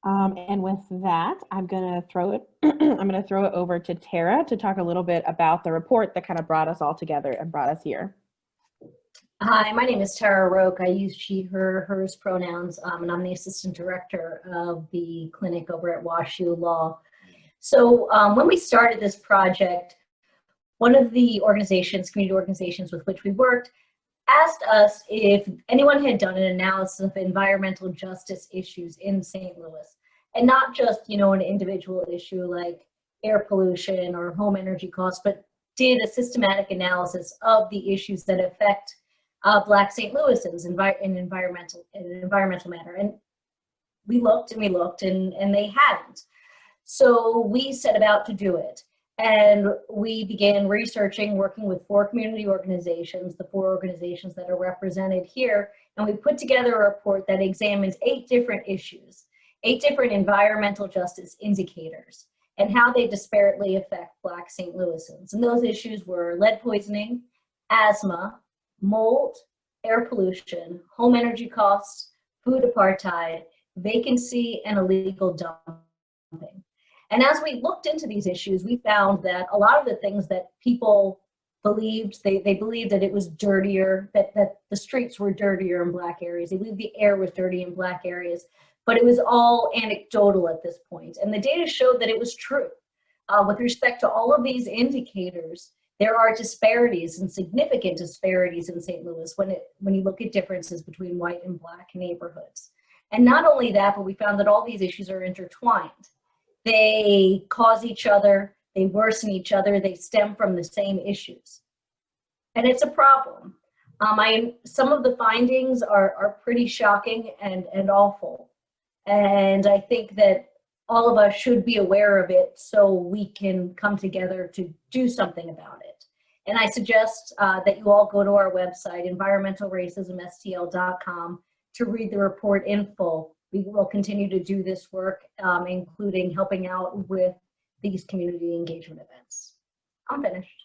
And with that, I'm gonna throw it. I'm gonna throw it over to Tara to talk a little bit about the report that kind of brought us all together and brought us here. Hi, my name is Tara Roque. I use she, her, hers pronouns, and I'm the assistant director of the clinic over at WashU Law. So when we started this project, one of the organizations, community organizations with which we worked, asked us if anyone had done an analysis of environmental justice issues in St. Louis, and not just, an individual issue like air pollution or home energy costs, but did a systematic analysis of the issues that affect Black St. Louisans in an environmental manner. And we looked and we looked, and they hadn't. So we set about to do it. And we began researching, working with 4 community organizations, the 4 organizations that are represented here, and we put together a report that examines 8 different issues, 8 different environmental justice indicators, and how they disparately affect Black St. Louisans. And those issues were lead poisoning, asthma, mold, air pollution, home energy costs, food apartheid, vacancy, and illegal dumping. And as we looked into these issues, we found that a lot of the things that people believed, they believed that it was dirtier, that the streets were dirtier in Black areas. They believed the air was dirty in Black areas, but it was all anecdotal at this point. And the data showed that it was true. With respect to all of these indicators, there are disparities and significant disparities in St. Louis when you look at differences between white and Black neighborhoods. And not only that, but we found that all these issues are intertwined. They cause each other, they worsen each other, they stem from the same issues. And it's a problem. Some of the findings are pretty shocking and awful. And I think that all of us should be aware of it so we can come together to do something about it. And I suggest that you all go to our website, environmentalracismstl.com, to read the report in full. We will continue to do this work, including helping out with these community engagement events. I'm finished.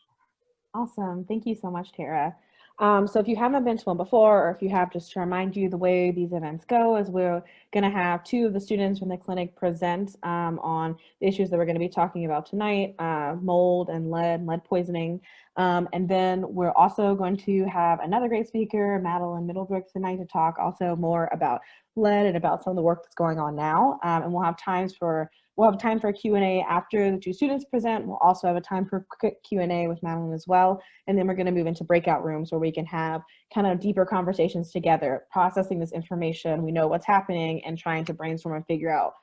Awesome. Thank you so much, Tara. So if you haven't been to one before, or if you have, just to remind you, the way these events go is we're going to have 2 of the students from the clinic present on the issues that we're going to be talking about tonight, mold and lead poisoning. And then we're also going to have another great speaker, Madeline Middlebrooks, tonight to talk also more about lead and about some of the work that's going on now. And we'll have time for a Q&A after the 2 students present. We'll also have a time for quick Q&A with Madeline as well. And then we're going to move into breakout rooms where we can have kind of deeper conversations together, processing this information. We know what's happening and trying to brainstorm and figure out,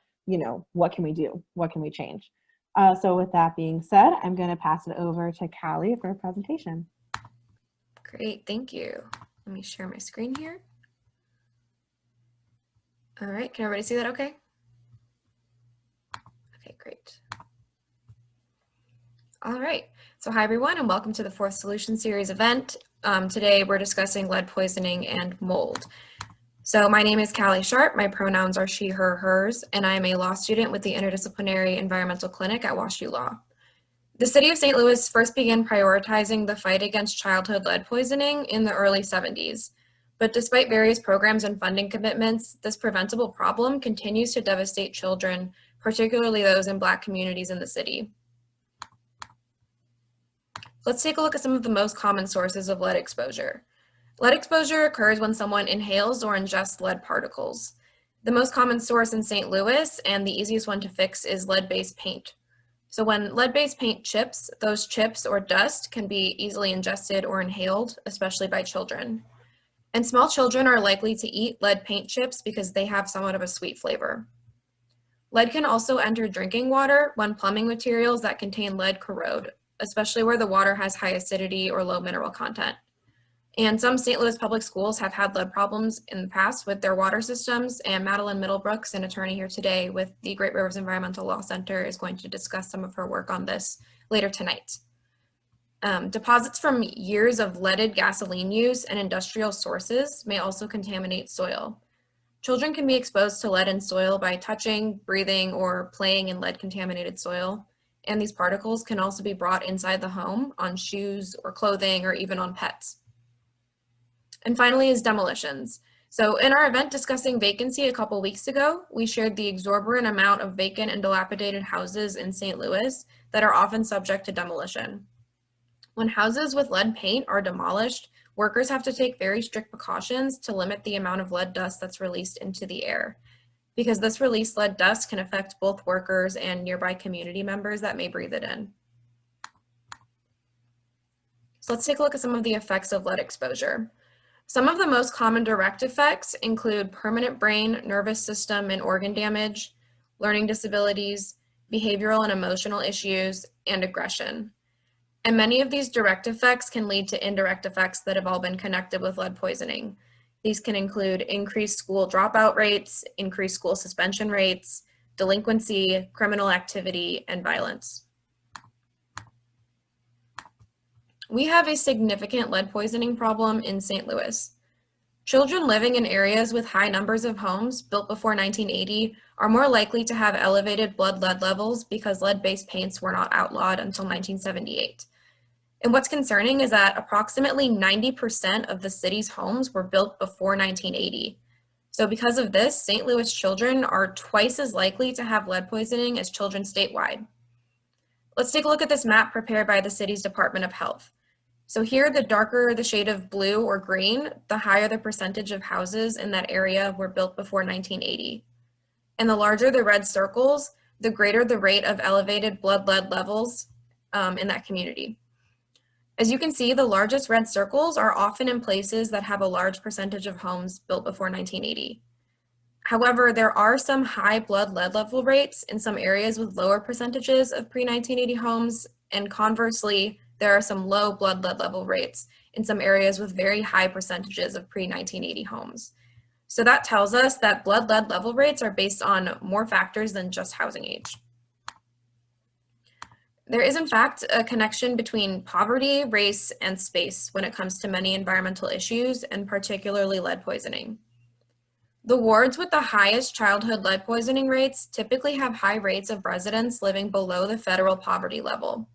what can we do? What can we change? So with that being said, I'm going to pass it over to Callie for a presentation. Great, thank you. Let me share my screen here. All right, can everybody see that okay? Okay, great. All right, so hi everyone and welcome to the 4th Solution Series event. Today we're discussing lead poisoning and mold. So my name is Callie Sharp, my pronouns are she, her, hers, and I am a law student with the Interdisciplinary Environmental Clinic at WashU Law. The city of St. Louis first began prioritizing the fight against childhood lead poisoning in the early 70s. But despite various programs and funding commitments, this preventable problem continues to devastate children, particularly those in Black communities in the city. Let's take a look at some of the most common sources of lead exposure. Lead exposure occurs when someone inhales or ingests lead particles. The most common source in St. Louis and the easiest one to fix is lead-based paint. So when lead-based paint chips, those chips or dust can be easily ingested or inhaled, especially by children. And small children are likely to eat lead paint chips because they have somewhat of a sweet flavor. Lead can also enter drinking water when plumbing materials that contain lead corrode, especially where the water has high acidity or low mineral content. And some St. Louis public schools have had lead problems in the past with their water systems, and Madeline Middlebrooks, an attorney here today with the Great Rivers Environmental Law Center, is going to discuss some of her work on this later tonight. Deposits from years of leaded gasoline use and industrial sources may also contaminate soil. Children can be exposed to lead in soil by touching, breathing, or playing in lead-contaminated soil, and these particles can also be brought inside the home on shoes or clothing or even on pets. And finally is demolitions. So in our event discussing vacancy a couple weeks ago, we shared the exorbitant amount of vacant and dilapidated houses in St. Louis that are often subject to demolition. When houses with lead paint are demolished, workers have to take very strict precautions to limit the amount of lead dust that's released into the air, because this released lead dust can affect both workers and nearby community members that may breathe it in. So let's take a look at some of the effects of lead exposure. Some of the most common direct effects include permanent brain, nervous system, and organ damage, learning disabilities, behavioral and emotional issues, and aggression. And many of these direct effects can lead to indirect effects that have all been connected with lead poisoning. These can include increased school dropout rates, increased school suspension rates, delinquency, criminal activity, and violence. We have a significant lead poisoning problem in St. Louis. Children living in areas with high numbers of homes built before 1980 are more likely to have elevated blood lead levels because lead-based paints were not outlawed until 1978. And what's concerning is that approximately 90% of the city's homes were built before 1980. So because of this, St. Louis children are twice as likely to have lead poisoning as children statewide. Let's take a look at this map prepared by the city's Department of Health. So here, the darker the shade of blue or green, the higher the percentage of houses in that area were built before 1980. And the larger the red circles, the greater the rate of elevated blood lead levels in that community. As you can see, the largest red circles are often in places that have a large percentage of homes built before 1980. However, there are some high blood lead level rates in some areas with lower percentages of pre-1980 homes, and conversely, there are some low blood lead level rates in some areas with very high percentages of pre-1980 homes. So that tells us that blood lead level rates are based on more factors than just housing age. There is, in fact, a connection between poverty, race, and space when it comes to many environmental issues, and particularly lead poisoning. The wards with the highest childhood lead poisoning rates typically have high rates of residents living below the federal poverty level.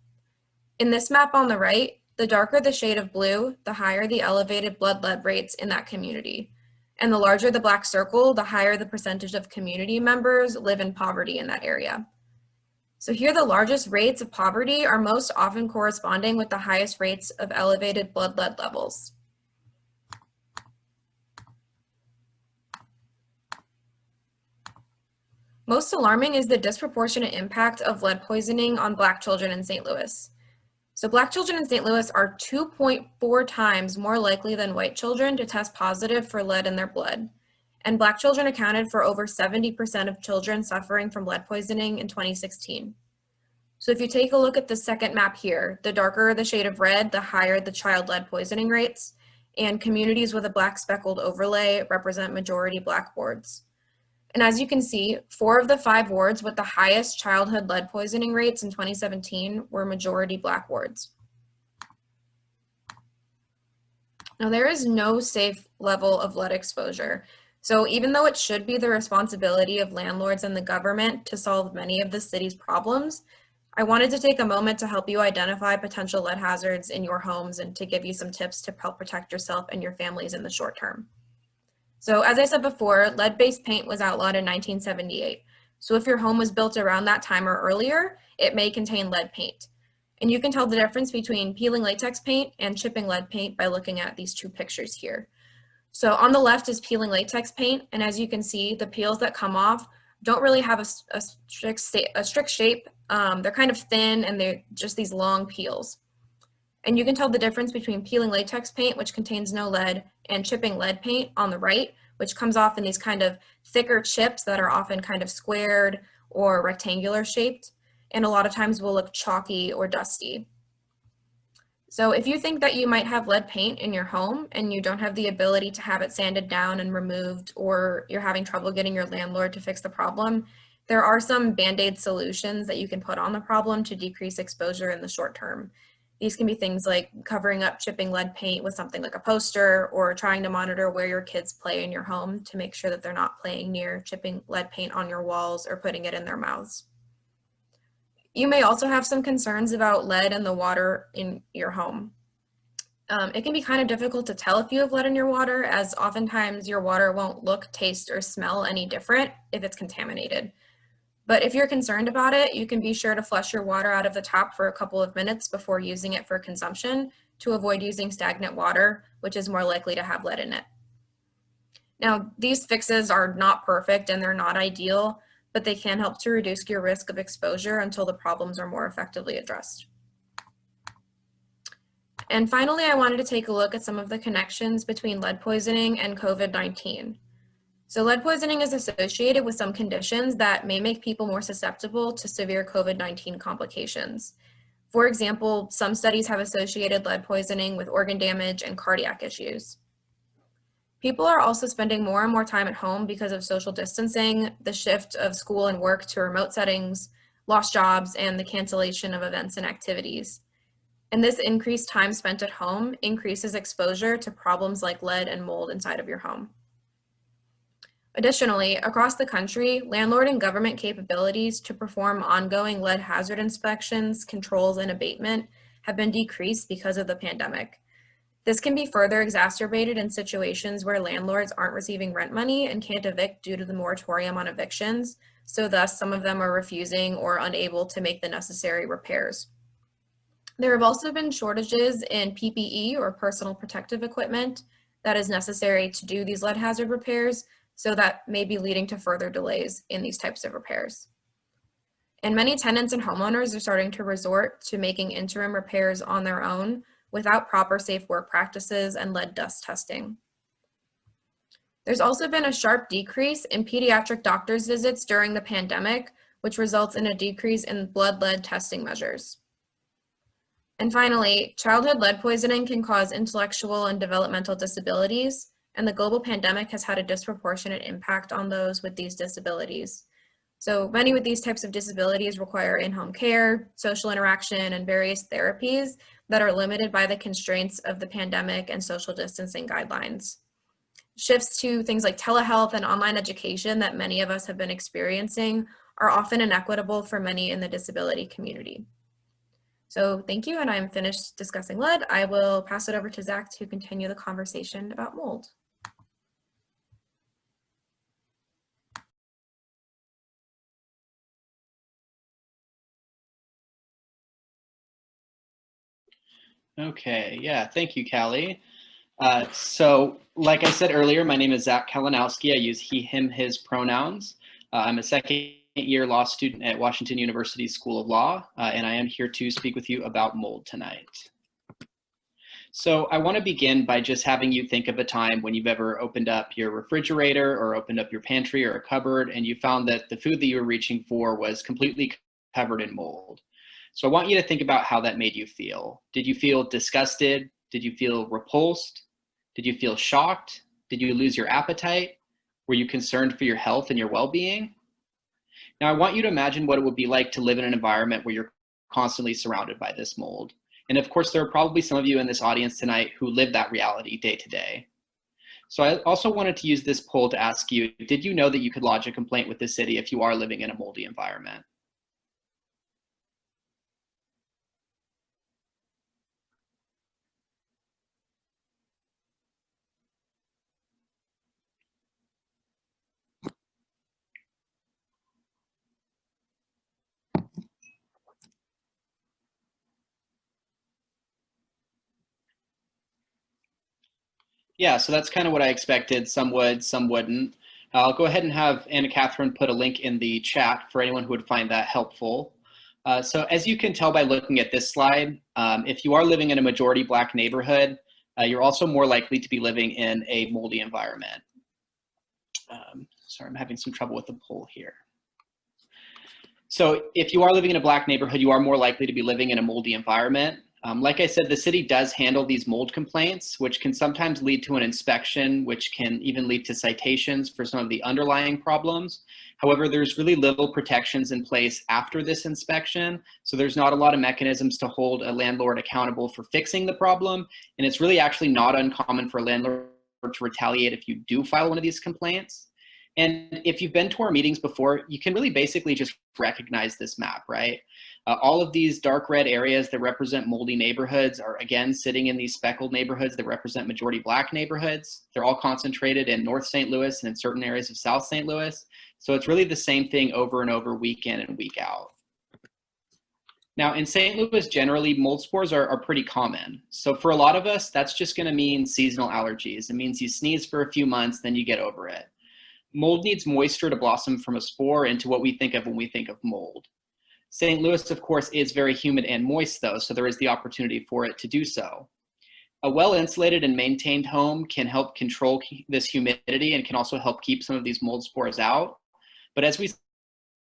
In this map on the right, the darker the shade of blue, the higher the elevated blood lead rates in that community. And the larger the black circle, the higher the percentage of community members live in poverty in that area. So here, the largest rates of poverty are most often corresponding with the highest rates of elevated blood lead levels. Most alarming is the disproportionate impact of lead poisoning on Black children in St. Louis. So Black children in St. Louis are 2.4 times more likely than white children to test positive for lead in their blood. And Black children accounted for over 70% of children suffering from lead poisoning in 2016. So if you take a look at the second map here, the darker the shade of red, the higher the child lead poisoning rates, and communities with a black speckled overlay represent majority Black wards. And as you can see, 4 of the 5 wards with the highest childhood lead poisoning rates in 2017 were majority Black wards. Now, there is no safe level of lead exposure. So even though it should be the responsibility of landlords and the government to solve many of the city's problems, I wanted to take a moment to help you identify potential lead hazards in your homes and to give you some tips to help protect yourself and your families in the short term. So as I said before, lead-based paint was outlawed in 1978. So if your home was built around that time or earlier, it may contain lead paint. And you can tell the difference between peeling latex paint and chipping lead paint by looking at these 2 pictures here. So on the left is peeling latex paint, and as you can see, the peels that come off don't really have a strict shape. They're kind of thin, and they're just these long peels. And you can tell the difference between peeling latex paint, which contains no lead, and chipping lead paint on the right, which comes off in these kind of thicker chips that are often kind of squared or rectangular shaped, and a lot of times will look chalky or dusty. So if you think that you might have lead paint in your home and you don't have the ability to have it sanded down and removed, or you're having trouble getting your landlord to fix the problem, there are some Band-Aid solutions that you can put on the problem to decrease exposure in the short term. These can be things like covering up chipping lead paint with something like a poster, or trying to monitor where your kids play in your home to make sure that they're not playing near chipping lead paint on your walls or putting it in their mouths. You may also have some concerns about lead in the water in your home. It can be kind of difficult to tell if you have lead in your water, as oftentimes your water won't look, taste, or smell any different if it's contaminated. But if you're concerned about it, you can be sure to flush your water out of the tap for a couple of minutes before using it for consumption to avoid using stagnant water, which is more likely to have lead in it. Now, these fixes are not perfect and they're not ideal, but they can help to reduce your risk of exposure until the problems are more effectively addressed. And finally, I wanted to take a look at some of the connections between lead poisoning and COVID-19. So lead poisoning is associated with some conditions that may make people more susceptible to severe COVID-19 complications. For example, some studies have associated lead poisoning with organ damage and cardiac issues. People are also spending more and more time at home because of social distancing, the shift of school and work to remote settings, lost jobs, and the cancellation of events and activities. And this increased time spent at home increases exposure to problems like lead and mold inside of your home. Additionally, across the country, landlord and government capabilities to perform ongoing lead hazard inspections, controls, and abatement have been decreased because of the pandemic. This can be further exacerbated in situations where landlords aren't receiving rent money and can't evict due to the moratorium on evictions, so thus some of them are refusing or unable to make the necessary repairs. There have also been shortages in PPE, or personal protective equipment, that is necessary to do these lead hazard repairs, so that may be leading to further delays in these types of repairs. And many tenants and homeowners are starting to resort to making interim repairs on their own without proper safe work practices and lead dust testing. There's also been a sharp decrease in pediatric doctor's visits during the pandemic, which results in a decrease in blood lead testing measures. And finally, childhood lead poisoning can cause intellectual and developmental disabilities, and the global pandemic has had a disproportionate impact on those with these disabilities. So many with these types of disabilities require in-home care, social interaction, and various therapies that are limited by the constraints of the pandemic and social distancing guidelines. Shifts to things like telehealth and online education that many of us have been experiencing are often inequitable for many in the disability community. So thank you, and I'm finished discussing lead. I will pass it over to Zach to continue the conversation about mold. Okay, yeah, thank you, Callie. So like I said earlier, my name is Zach Kalinowski. I use he, him, his pronouns. I'm a second-year law student at Washington University School of Law, and I am here to speak with you about mold tonight. So I want to begin by just having you think of a time when you've ever opened up your refrigerator or opened up your pantry or a cupboard and you found that the food that you were reaching for was completely covered in mold. So I want you to think about how that made you feel. Did you feel disgusted? Did you feel repulsed? Did you feel shocked? Did you lose your appetite? Were you concerned for your health and your well-being? Now I want you to imagine what it would be like to live in an environment where you're constantly surrounded by this mold. And of course, there are probably some of you in this audience tonight who live that reality day to day. So I also wanted to use this poll to ask you, did you know that you could lodge a complaint with the city if you are living in a moldy environment? Yeah, so that's kind of what I expected. Some would, some wouldn't. I'll go ahead and have Anna Catherine put a link in the chat for anyone who would find that helpful. So as you can tell by looking at this slide, if you are living in a majority Black neighborhood, you're also more likely to be living in a moldy environment. Sorry, I'm having some trouble with the poll here. So if you are living in a Black neighborhood, you are more likely to be living in a moldy environment. Like I said, the city does handle these mold complaints, which can sometimes lead to an inspection, which can even lead to citations for some of the underlying problems. However, there's really little protections in place after this inspection. So there's not a lot of mechanisms to hold a landlord accountable for fixing the problem. And it's really actually not uncommon for a landlord to retaliate if you do file one of these complaints. And if you've been to our meetings before, you can really basically just recognize this map, right? All of these dark red areas that represent moldy neighborhoods are again sitting in these speckled neighborhoods that represent majority Black neighborhoods. They're all concentrated in North St. Louis and in certain areas of South St. Louis. So it's really the same thing over and over, week in and week out. Now in St. Louis, generally mold spores are pretty common. So for a lot of us, that's just gonna mean seasonal allergies. It means you sneeze for a few months, then you get over it. Mold needs moisture to blossom from a spore into what we think of when we think of mold. St. Louis, of course, is very humid and moist though, so there is the opportunity for it to do so. A well-insulated and maintained home can help control this humidity and can also help keep some of these mold spores out. But as we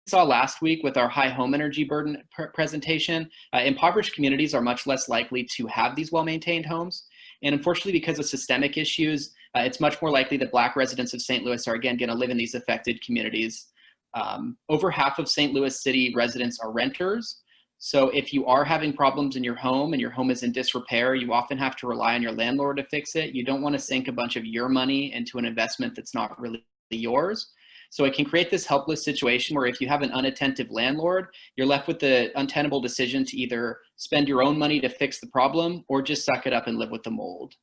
saw last week with our high home energy burden presentation, impoverished communities are much less likely to have these well-maintained homes. And unfortunately, because of systemic issues, it's much more likely that Black residents of St. Louis are again gonna live in these affected communities. Over half of St. Louis City residents are renters. So if you are having problems in your home and your home is in disrepair, you often have to rely on your landlord to fix it. You don't want to sink a bunch of your money into an investment that's not really yours. So it can create this helpless situation where if you have an unattentive landlord, you're left with the untenable decision to either spend your own money to fix the problem or just suck it up and live with the mold.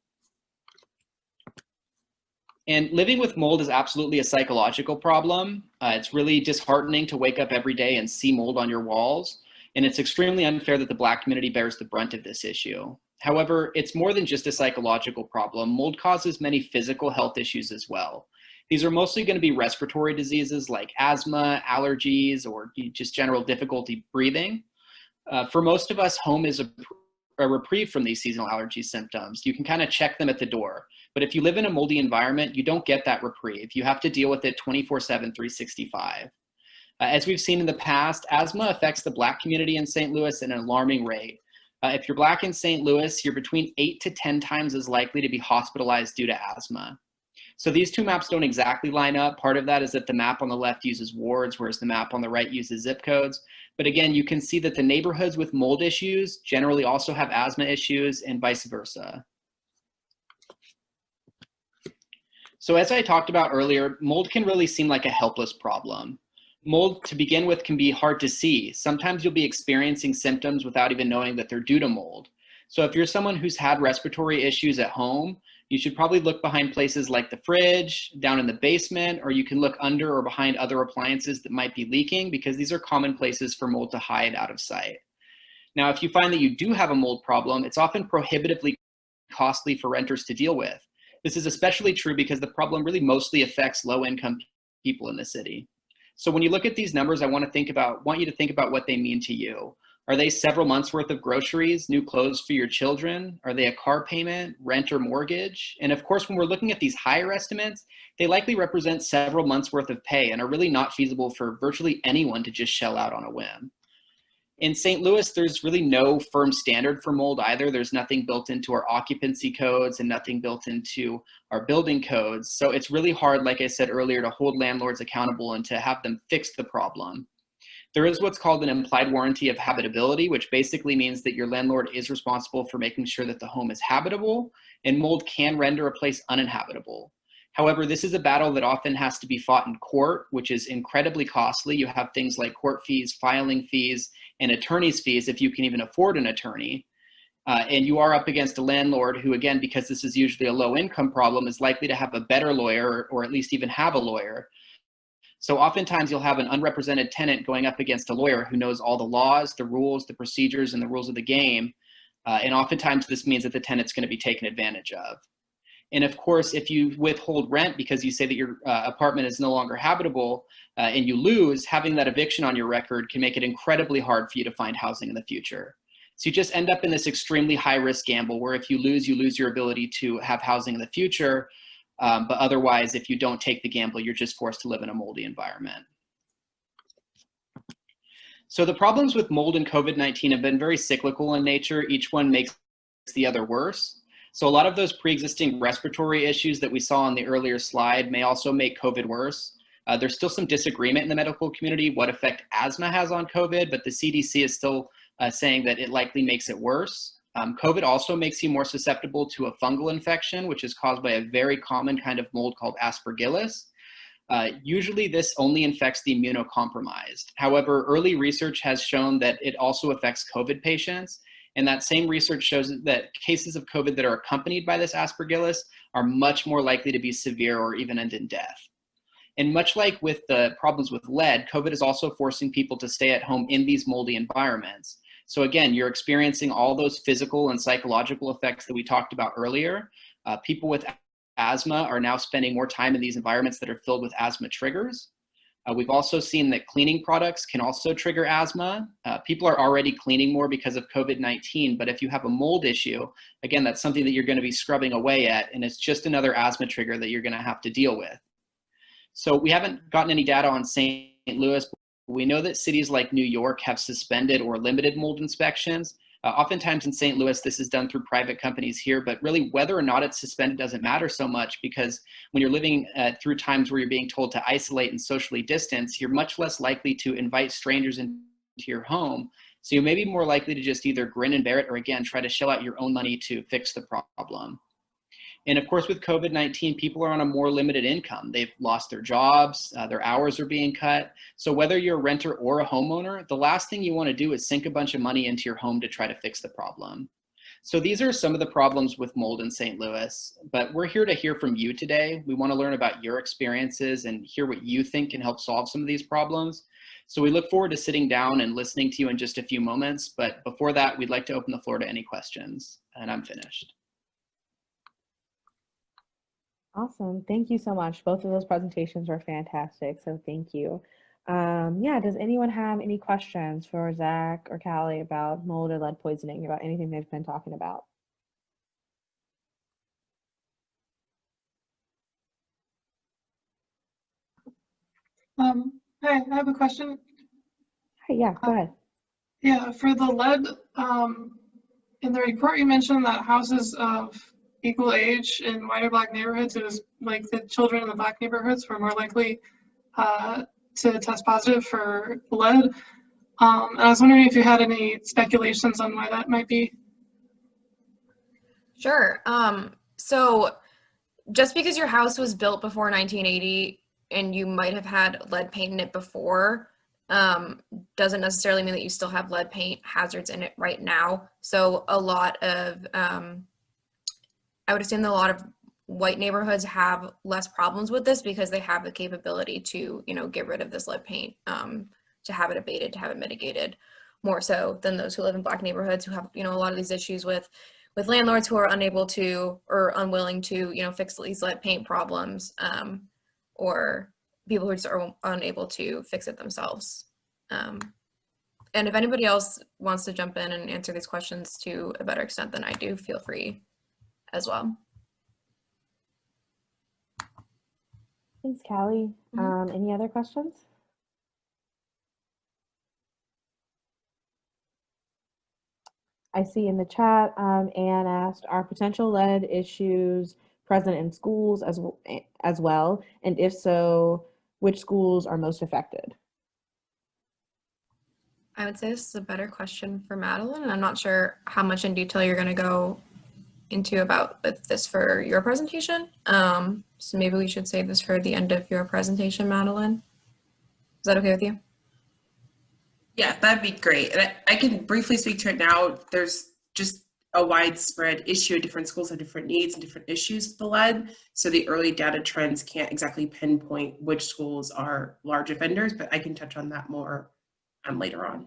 And living with mold is absolutely a psychological problem. It's really disheartening to wake up every day and see mold on your walls. And it's extremely unfair that the Black community bears the brunt of this issue. However, it's more than just a psychological problem. Mold causes many physical health issues as well. These are mostly going to be respiratory diseases like asthma, allergies, or just general difficulty breathing. For most of us, home is a reprieve from these seasonal allergy symptoms. You can kind of check them at the door. But if you live in a moldy environment, you don't get that reprieve. You have to deal with it 24/7, 365. As we've seen in the past, asthma affects the Black community in St. Louis at an alarming rate. If you're Black in St. Louis, you're between 8 to 10 times as likely to be hospitalized due to asthma. So these two maps don't exactly line up. Part of that is that the map on the left uses wards, whereas the map on the right uses zip codes. But again, you can see that the neighborhoods with mold issues generally also have asthma issues and vice versa. So as I talked about earlier, mold can really seem like a helpless problem. Mold, to begin with, can be hard to see. Sometimes you'll be experiencing symptoms without even knowing that they're due to mold. So if you're someone who's had respiratory issues at home, you should probably look behind places like the fridge, down in the basement, or you can look under or behind other appliances that might be leaking, because these are common places for mold to hide out of sight. Now, if you find that you do have a mold problem, it's often prohibitively costly for renters to deal with. This is especially true because the problem really mostly affects low-income people in the city. So when you look at these numbers, I want you to think about what they mean to you. Are they several months worth of groceries, new clothes for your children? Are they a car payment, rent, or mortgage? And of course, when we're looking at these higher estimates, they likely represent several months worth of pay and are really not feasible for virtually anyone to just shell out on a whim. In St. Louis, there's really no firm standard for mold either. There's nothing built into our occupancy codes and nothing built into our building codes. So it's really hard, like I said earlier, to hold landlords accountable and to have them fix the problem. There is what's called an implied warranty of habitability, which basically means that your landlord is responsible for making sure that the home is habitable, and mold can render a place uninhabitable. However, this is a battle that often has to be fought in court, which is incredibly costly. You have things like court fees, filing fees, and attorney's fees if you can even afford an attorney. And you are up against a landlord who, again, because this is usually a low income problem, is likely to have a better lawyer or at least even have a lawyer. So oftentimes you'll have an unrepresented tenant going up against a lawyer who knows all the laws, the rules, the procedures, and the rules of the game. And oftentimes this means that the tenant's going to be taken advantage of. And of course, if you withhold rent because you say that your apartment is no longer habitable and you lose, having that eviction on your record can make it incredibly hard for you to find housing in the future. So you just end up in this extremely high risk gamble where if you lose your ability to have housing in the future. But otherwise, if you don't take the gamble, you're just forced to live in a moldy environment. So the problems with mold and COVID-19 have been very cyclical in nature. Each one makes the other worse. So a lot of those pre-existing respiratory issues that we saw on the earlier slide may also make COVID worse. There's still some disagreement in the medical community what effect asthma has on COVID, but the CDC is still saying that it likely makes it worse. COVID also makes you more susceptible to a fungal infection, which is caused by a very common kind of mold called Aspergillus. Usually this only infects the immunocompromised. However, early research has shown that it also affects COVID patients. And that same research shows that cases of COVID that are accompanied by this aspergillus are much more likely to be severe or even end in death. And much like with the problems with lead, COVID is also forcing people to stay at home in these moldy environments. So again, you're experiencing all those physical and psychological effects that we talked about earlier. People with asthma are now spending more time in these environments that are filled with asthma triggers. We've also seen that cleaning products can also trigger asthma. People are already cleaning more because of COVID-19, but if you have a mold issue, again, that's something that you're going to be scrubbing away at, and it's just another asthma trigger that you're going to have to deal with. So we haven't gotten any data on St. Louis, but we know that cities like New York have suspended or limited mold inspections. Oftentimes in St. Louis, this is done through private companies here, but really whether or not it's suspended doesn't matter so much, because when you're living through times where you're being told to isolate and socially distance, you're much less likely to invite strangers into your home. So you may be more likely to just either grin and bear it, or again, try to shell out your own money to fix the problem. And of course, with COVID-19, people are on a more limited income. They've lost their jobs, their hours are being cut. So whether you're a renter or a homeowner, the last thing you want to do is sink a bunch of money into your home to try to fix the problem. So these are some of the problems with mold in St. Louis, but we're here to hear from you today. We want to learn about your experiences and hear what you think can help solve some of these problems. So we look forward to sitting down and listening to you in just a few moments. But before that, we'd like to open the floor to any questions, and I'm finished. Awesome. Thank you so much. Both of those presentations were fantastic, so thank you. Yeah, does anyone have any questions for Zach or Callie about mold or lead poisoning, about anything they've been talking about? Hi, I have a question. Hey, yeah, go ahead. Yeah, for the lead, in the report you mentioned that houses of equal age in white or black neighborhoods, it was like the children in the black neighborhoods were more likely to test positive for lead. And I was wondering if you had any speculations on why that might be. Sure. So just because your house was built before 1980 and you might have had lead paint in it before, doesn't necessarily mean that you still have lead paint hazards in it right now. So a lot of, I would assume that a lot of white neighborhoods have less problems with this because they have the capability to, get rid of this lead paint, to have it abated, to have it mitigated, more so than those who live in black neighborhoods who have, a lot of these issues with landlords who are unable to or unwilling to, fix these lead paint problems, or people who just are unable to fix it themselves. And if anybody else wants to jump in and answer these questions to a better extent than I do, feel free as well. Thanks, Callie. Any other questions? I see in the chat, Anne asked, are potential lead issues present in schools as well? And if so, which schools are most affected? I would say this is a better question for Madeline, and I'm not sure how much in detail you're going to go into about this for your presentation. So maybe we should save this for the end of your presentation, Madeline. Is that okay with you? Yeah, that'd be great. And I can briefly speak to it now. There's just a widespread issue. Different schools have different needs and different issues with the lead. So the early data trends can't exactly pinpoint which schools are large offenders, but I can touch on that more later on.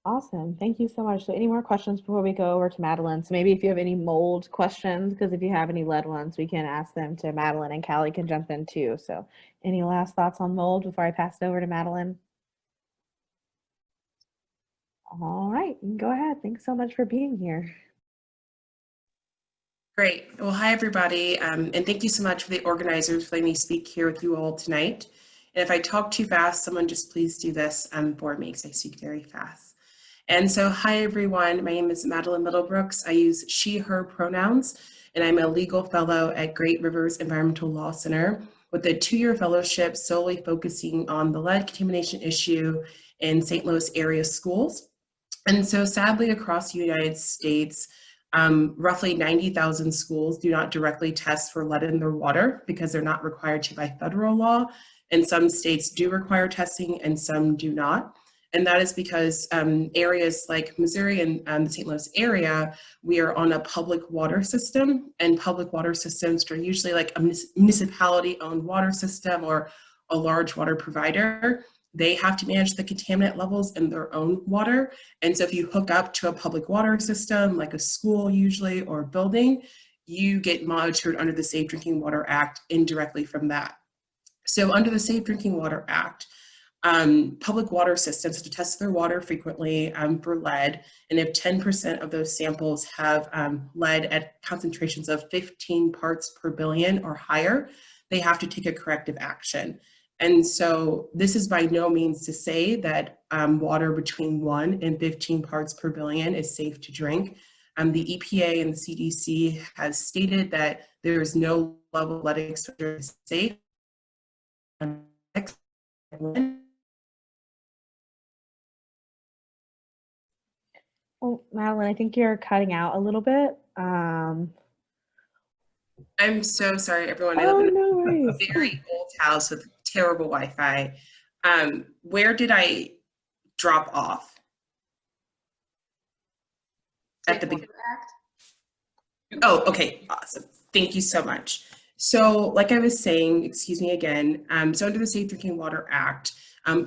Awesome. Thank you so much. So any more questions before we go over to Madeline? So maybe if you have any mold questions, because if you have any lead ones, we can ask them to Madeline, and Callie can jump in too. So any last thoughts on mold before I pass it over to Madeline? All right, you can go ahead. Thanks so much for being here. Great. Well, hi, everybody. And thank you so much for the organizers for letting me speak here with you all tonight. And if I talk too fast, someone just please do this for me, because I speak very fast. And so, hi, everyone. My name is Madeline Middlebrooks. I use she, her pronouns, and I'm a legal fellow at Great Rivers Environmental Law Center with a 2-year fellowship solely focusing on the lead contamination issue in St. Louis area schools. And so sadly, across the United States, Roughly 90,000 schools do not directly test for lead in their water because they're not required to by federal law. And some states do require testing and some do not. And that is because areas like Missouri and the St. Louis area, we are on a public water system, and public water systems are usually like a municipality-owned water system or a large water provider. They have to manage the contaminant levels in their own water. And so if you hook up to a public water system, like a school usually, or a building, you get monitored under the Safe Drinking Water Act indirectly from that. So under the Safe Drinking Water Act, public water systems have to test their water frequently for lead, and if 10% of those samples have lead at concentrations of 15 parts per billion or higher, they have to take a corrective action. And so this is by no means to say that water between 1 and 15 parts per billion is safe to drink. The EPA and the CDC has stated that there is no level of lead exposure is safe. Oh, Madeline, I think you're cutting out a little bit. I'm so sorry, everyone. I Oh, live in no a worries. very old house with terrible Wi-Fi. Where did I drop off? At the beginning. Oh, okay, awesome. Thank you so much. So like I was saying, excuse me again, so under the Safe Drinking Water Act,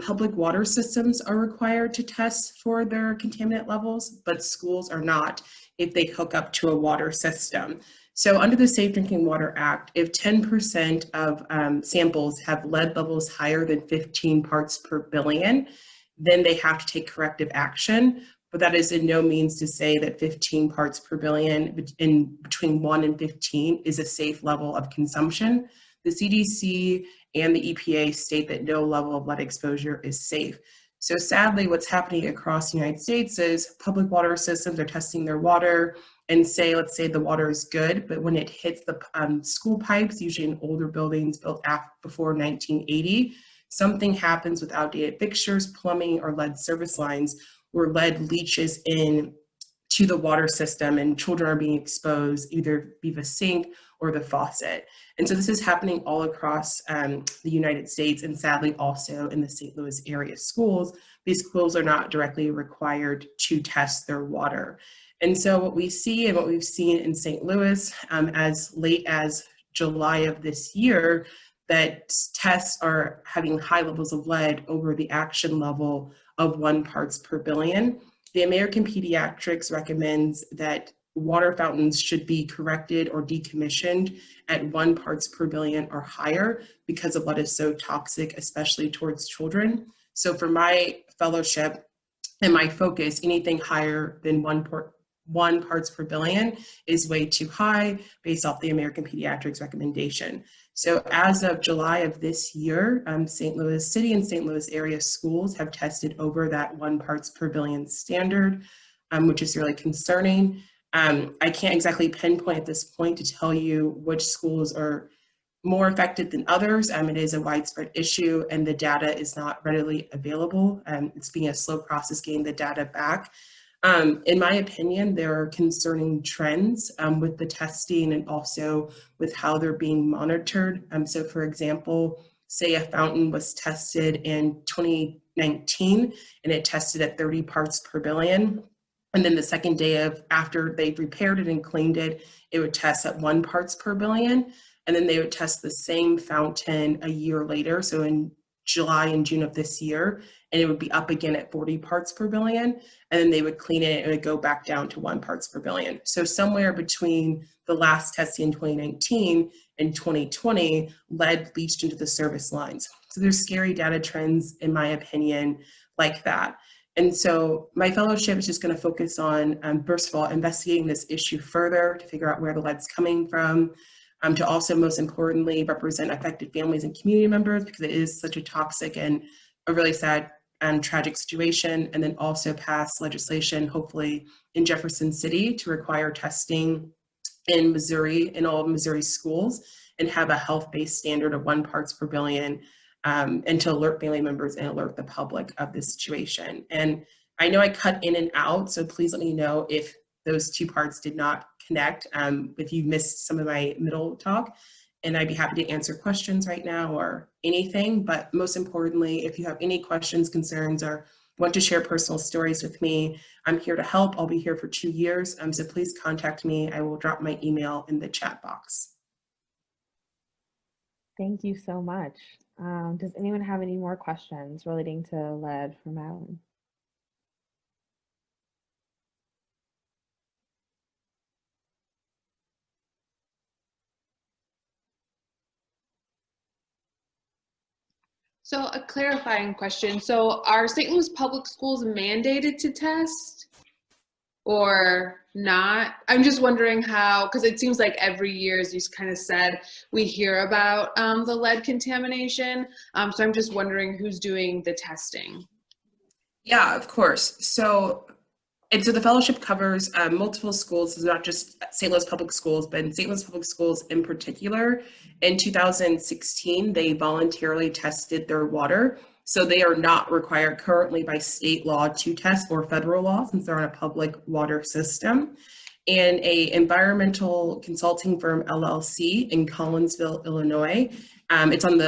public water systems are required to test for their contaminant levels, but schools are not if they hook up to a water system. So under the Safe Drinking Water Act, if 10% of samples have lead levels higher than 15 parts per billion, then they have to take corrective action. But that is in no means to say that 15 parts per billion in between 1 and 15 is a safe level of consumption. The CDC and the EPA state that no level of lead exposure is safe. So sadly, what's happening across the United States is public water systems are testing their water and say, let's say the water is good, but when it hits the school pipes, usually in older buildings built before 1980, something happens with outdated fixtures, plumbing, or lead service lines where lead leaches in to the water system and children are being exposed either via the sink or the faucet. And so this is happening all across the United States and sadly also in the St. Louis area schools. These schools are not directly required to test their water. And so what we see and what we've seen in St. Louis as late as July of this year, that tests are having high levels of lead over the action level of 1 parts per billion. The American Pediatrics recommends that water fountains should be corrected or decommissioned at 1 parts per billion or higher because the lead is so toxic, especially towards children. So for my fellowship and my focus, anything higher than 1 parts per billion is way too high based off the American Pediatrics recommendation. So as of July of this year, St. Louis City and St. Louis area schools have tested over that 1 parts per billion standard, which is really concerning. I can't exactly pinpoint at this point to tell you which schools are more affected than others. It is a widespread issue and the data is not readily available. It's being a slow process getting the data back. In my opinion, there are concerning trends with the testing and also with how they're being monitored. So for example, say a fountain was tested in 2019 and it tested at 30 parts per billion. And then the second day after they've repaired it and cleaned it, it would test at 1 parts per billion. And then they would test the same fountain a year later, so in July and June of this year, and it would be up again at 40 parts per billion. And then they would clean it and it would go back down to 1 parts per billion. So somewhere between the last testing in 2019 and 2020, lead leached into the service lines. So there's scary data trends, in my opinion, like that. And so my fellowship is just going to focus on, first of all, investigating this issue further to figure out where the lead's coming from, to also, most importantly, represent affected families and community members because it is such a toxic and a really sad and tragic situation, and then also pass legislation, hopefully in Jefferson City, to require testing in Missouri, in all Missouri schools, and have a health-based standard of 1 parts per billion, and to alert family members and alert the public of this situation. And I know I cut in and out, so please let me know if those two parts did not connect. If you missed some of my middle talk, and I'd be happy to answer questions right now or anything, but most importantly, if you have any questions, concerns, or want to share personal stories with me, I'm here to help. I'll be here for 2 years, so please contact me. I will drop my email in the chat box. Thank you so much. Does anyone have any more questions relating to lead for Madeline? So a clarifying question. So are St. Louis Public Schools mandated to test or not? I'm just wondering how, because it seems like every year, as you kind of said, we hear about the lead contamination. So I'm just wondering who's doing the testing. Yeah, of course. So the fellowship covers multiple schools. It's not just St. Louis Public Schools, but in St. Louis Public Schools in particular, in 2016, they voluntarily tested their water. So they are not required currently by state law to test, or federal law, since they're on a public water system. And a environmental consulting firm, LLC, in Collinsville, Illinois, it's on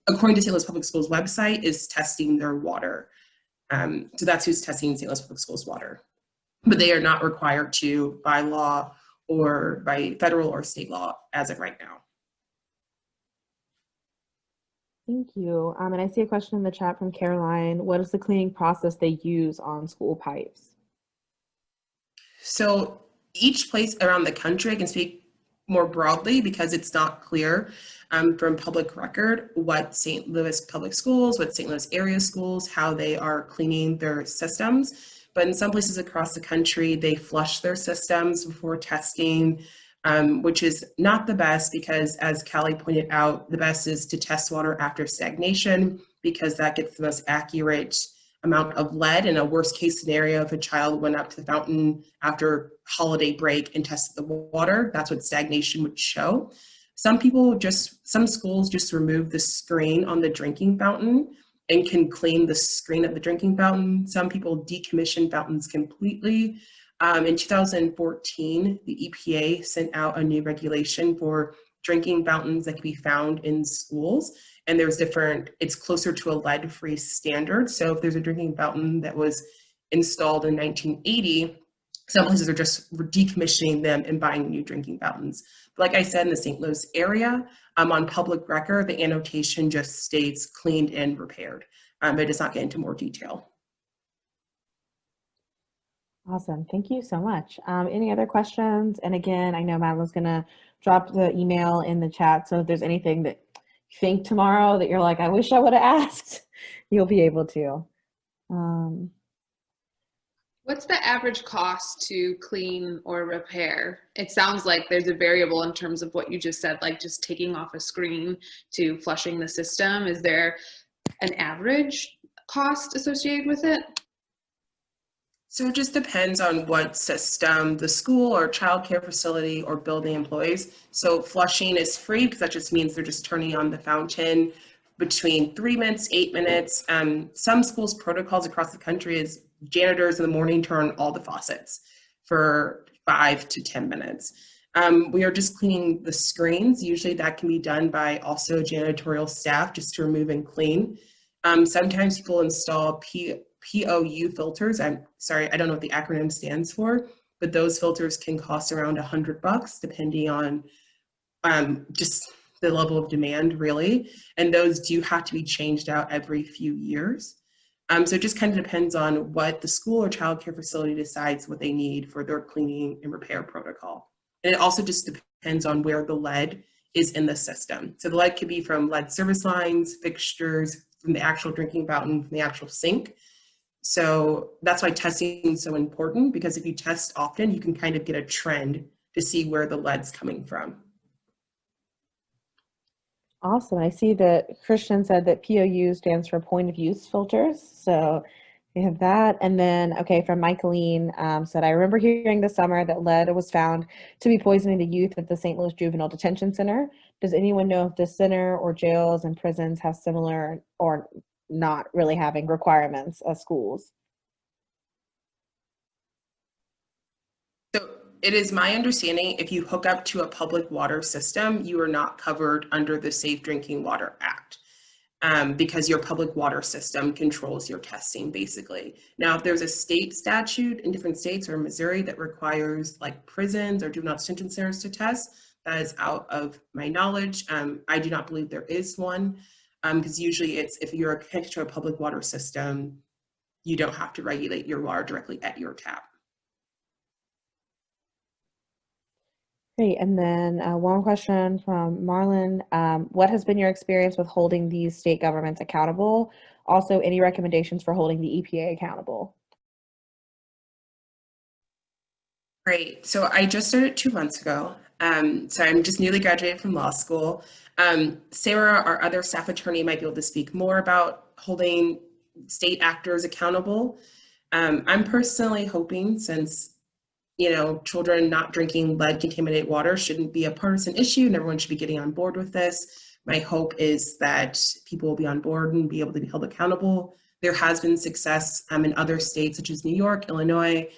according to St. Louis Public Schools website, is testing their water. So that's who's testing St. Louis Public Schools water. But they are not required to by law or by federal or state law as of right now. Thank you. And I see a question in the chat from Caroline. What is the cleaning process they use on school pipes? So each place around the country, I can speak more broadly because it's not clear from public record what St. Louis Public Schools, what St. Louis area schools, how they are cleaning their systems. But in some places across the country, they flush their systems before testing, which is not the best because, as Callie pointed out, the best is to test water after stagnation because that gets the most accurate amount of lead. In a worst case scenario, if a child went up to the fountain after holiday break and tested the water, that's what stagnation would show. Some schools just remove the screen on the drinking fountain and can clean the screen of the drinking fountain. Some people decommission fountains completely. In 2014, the EPA sent out a new regulation for drinking fountains that can be found in schools. And it's closer to a lead-free standard. So if there's a drinking fountain that was installed in 1980, some places are just decommissioning them and buying new drinking fountains. But like I said, in the St. Louis area, on public record, the annotation just states cleaned and repaired. It does not get into more detail. Awesome. Thank you so much. Any other questions? And again, I know Madeline's going to drop the email in the chat. So if there's anything that you think tomorrow that you're like, I wish I would have asked, you'll be able to. What's the average cost to clean or repair? It sounds like there's a variable in terms of what you just said, like just taking off a screen to flushing the system. Is there an average cost associated with it? So it just depends on what system the school or childcare facility or building employs. So flushing is free because that just means they're just turning on the fountain between 3 minutes, 8 minutes. Some schools' protocols across the country is janitors in the morning turn on all the faucets for 5 to 10 minutes. We are just cleaning the screens. Usually that can be done by also janitorial staff just to remove and clean. Sometimes people install POU filters. I'm sorry, I don't know what the acronym stands for, but those filters can cost around $100 depending on just the level of demand, really. And those do have to be changed out every few years. So it just kind of depends on what the school or childcare facility decides what they need for their cleaning and repair protocol. And it also just depends on where the lead is in the system. So the lead could be from lead service lines, fixtures, from the actual drinking fountain, from the actual sink. So that's why testing is so important, because if you test often, you can kind of get a trend to see where the lead's coming from. Awesome. I see that Christian said that POU stands for point of use filters. So we have that. And then, okay, from Michaeline said, I remember hearing this summer that lead was found to be poisoning the youth at the St. Louis Juvenile Detention Center. Does anyone know if the center or jails and prisons have similar or not really having requirements as schools? So It is my understanding if you hook up to a public water system, you are not covered under the Safe Drinking Water Act. Because your public water system controls your testing, basically. Now, if there's a state statute in different states or Missouri that requires like prisons or juvenile detention centers to test, that is out of my knowledge. I do not believe there is one, because usually it's if you're connected to a public water system, you don't have to regulate your water directly at your tap. Great. And then one question from Marlon. What has been your experience with holding these state governments accountable? Also, any recommendations for holding the EPA accountable? Great. So I just started 2 months ago. So I'm just newly graduated from law school. Sarah, our other staff attorney, might be able to speak more about holding state actors accountable. I'm personally hoping, since children not drinking lead contaminated water shouldn't be a partisan issue and everyone should be getting on board with this. My hope is that people will be on board and be able to be held accountable. There has been success in other states such as New York, Illinois,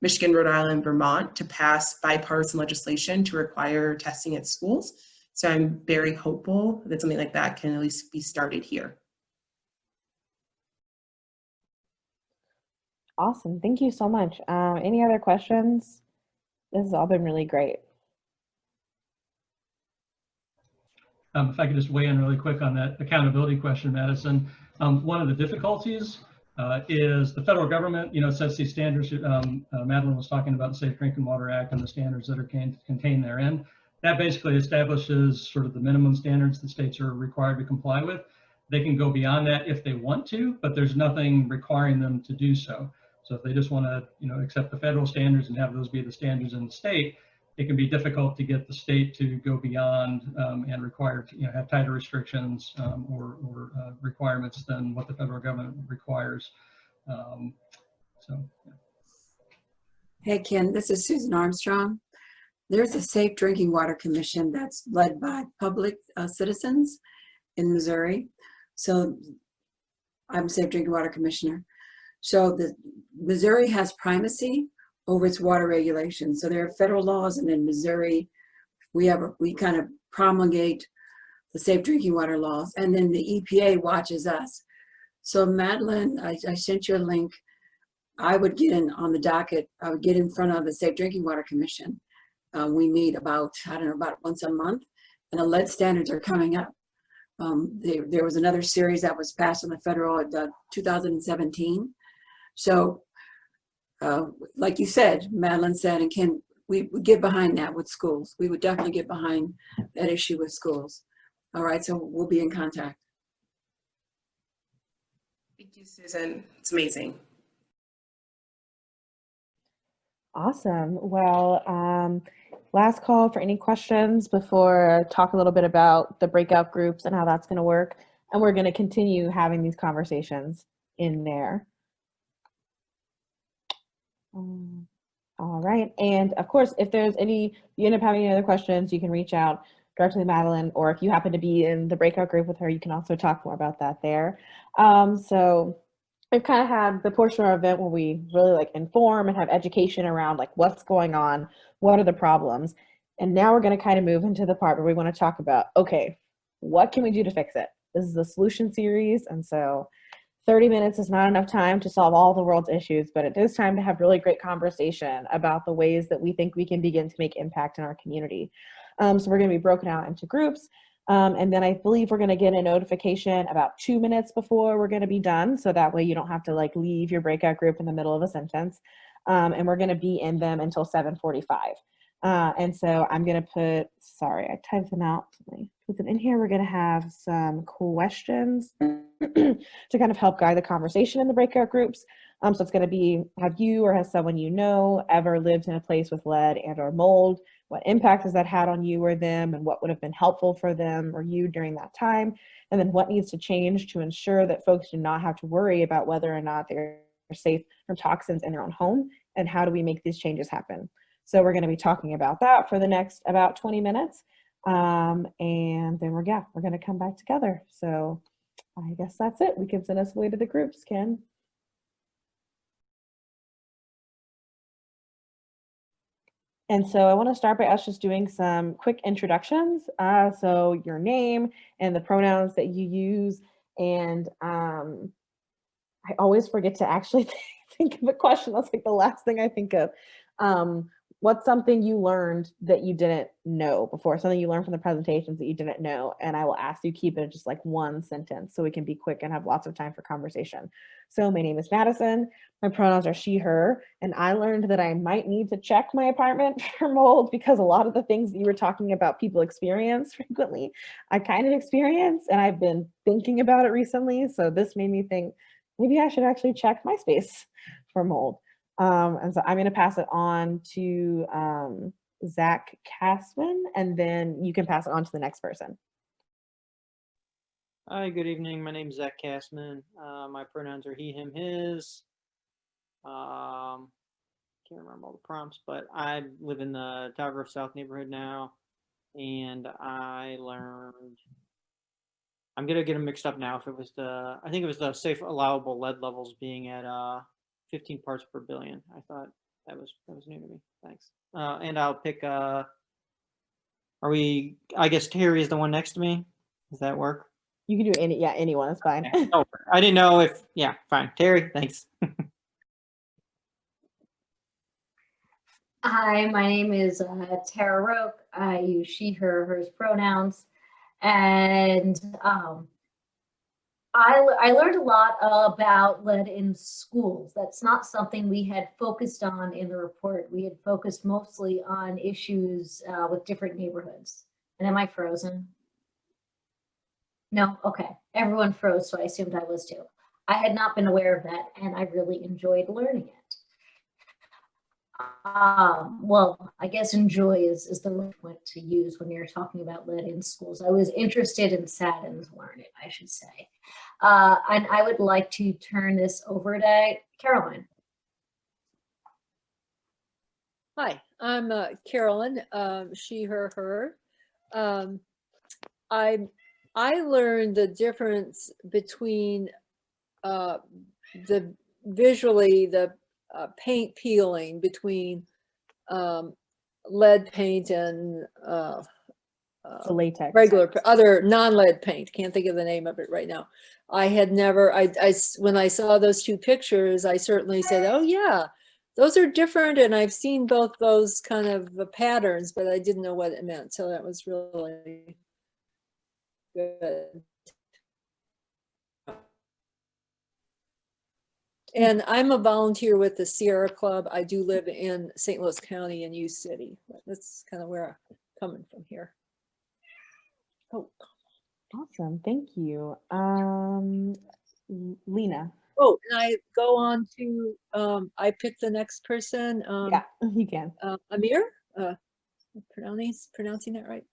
Michigan, Rhode Island, Vermont to pass bipartisan legislation to require testing at schools. So I'm very hopeful that something like that can at least be started here. Awesome. Thank you so much. Any other questions? This has all been really great. If I could just weigh in really quick on that accountability question, Madison. One of the difficulties is the federal government, sets these standards. Madeline was talking about the Safe Drinking Water Act and the standards that are contained therein. That basically establishes sort of the minimum standards that states are required to comply with. They can go beyond that if they want to, but there's nothing requiring them to do so. So if they just want to, accept the federal standards and have those be the standards in the state, it can be difficult to get the state to go beyond and require to, have tighter restrictions or requirements than what the federal government requires. Yeah. Hey, Ken, this is Susan Armstrong. There's a Safe Drinking Water Commission that's led by public citizens in Missouri. So I'm Safe Drinking Water Commissioner. So the Missouri has primacy over its water regulations. So there are federal laws, and in Missouri, we kind of promulgate the safe drinking water laws, and then the EPA watches us. So Madeline, I sent you a link. I would get in on the docket. I would get in front of the Safe Drinking Water Commission. We meet about once a month, and the lead standards are coming up. There was another series that was passed on the federal in 2017. So like you said, Madeline said, and Ken, we would get behind that with schools. We would definitely get behind that issue with schools. All right, so we'll be in contact. Thank you, Susan. It's amazing. Awesome. Well, last call for any questions before I talk a little bit about the breakout groups and how that's going to work. And we're going to continue having these conversations in there. All right. And of course, if you end up having any other questions, you can reach out directly to Madeline, or if you happen to be in the breakout group with her, you can also talk more about that there. So we've kind of had the portion of our event where we really inform and have education around what's going on, what are the problems. And now we're going to kind of move into the part where we want to talk about, okay, what can we do to fix it? This is a solution series. And so 30 minutes is not enough time to solve all the world's issues, but it is time to have really great conversation about the ways that we think we can begin to make impact in our community. So we're going to be broken out into groups. And then I believe we're going to get a notification about 2 minutes before we're going to be done. So that way you don't have to leave your breakout group in the middle of a sentence. And we're going to be in them until 7:45. And so I'm going to I typed them out. Put them in here. We're going to have some questions to kind of help guide the conversation in the breakout groups. So it's going to be, have you or has someone you know ever lived in a place with lead and or mold? What impact has that had on you or them, and what would have been helpful for them or you during that time? And then what needs to change to ensure that folks do not have to worry about whether or not they're safe from toxins in their own home, and how do we make these changes happen? So we're going to be talking about that for the next about 20 minutes. And then we're going to come back together. So I guess that's it. We can send us away to the groups, Ken. And so I want to start by us just doing some quick introductions. So your name and the pronouns that you use. And I always forget to actually think of a question. That's like the last thing I think of. What's something you learned that you didn't know before? Something you learned from the presentations that you didn't know? And I will ask you keep it just like one sentence so we can be quick and have lots of time for conversation. So my name is Madison. My pronouns are she, her, and I learned that I might need to check my apartment for mold because a lot of the things that you were talking about people experience frequently, I kind of experience, and I've been thinking about it recently. So this made me think maybe I should actually check my space for mold. And so I'm going to pass it on to Zach Casman, and then you can pass it on to the next person. Hi, good evening. My name is Zach Casman. My pronouns are he, him, his. Can't remember all the prompts, but I live in the Tower Grove South neighborhood now, and I learned. I'm gonna get them mixed up now. If it was I think it was the safe allowable lead levels being at 15 parts per billion. I thought that was new to me. Thanks. And I'll pick. I guess Terry is the one next to me. Does that work? You can do anyone. It's fine. Okay. Oh, I didn't know if. Yeah, fine. Terry, thanks. Hi, my name is Tara Roque. I use she, her, hers pronouns. And I learned a lot about lead in schools. That's not something we had focused on in the report. We had focused mostly on issues with different neighborhoods. And am I frozen? No? Okay. Everyone froze, so I assumed I was too. I had not been aware of that, and I really enjoyed learning it. Well, I guess enjoy is the word to use when you're talking about lead in schools. I was interested and saddened to learn it, I should say. And I would like to turn this over to Caroline. Hi, I'm Carolyn, she, her, her. I learned the difference between the paint peeling between lead paint and The latex. regular other non-lead paint. Can't think of the name of it right now. I had never. When I saw those two pictures, I certainly said, "Oh yeah, those are different." And I've seen both those kind of patterns, but I didn't know what it meant. So that was really good. And I'm a volunteer with the Sierra Club. I do live in St. Louis County in U City. That's kind of where I'm coming from here. Oh, Awesome. Thank you. Lena. oh, and I go on to, I pick the next person. Yeah, you can. Amir, pronouncing that right?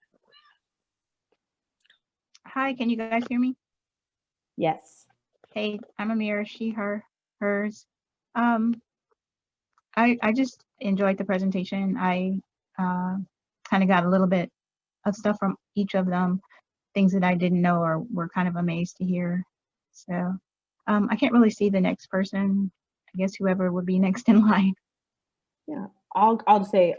Hi, can you guys hear me? Yes. Hey, I'm Amira, she, her, hers. I just enjoyed the presentation. I kind of got a little bit of stuff from each of them, things that I didn't know or were kind of amazed to hear. So I can't really see the next person. I guess whoever would be next in line. Yeah, I'll just say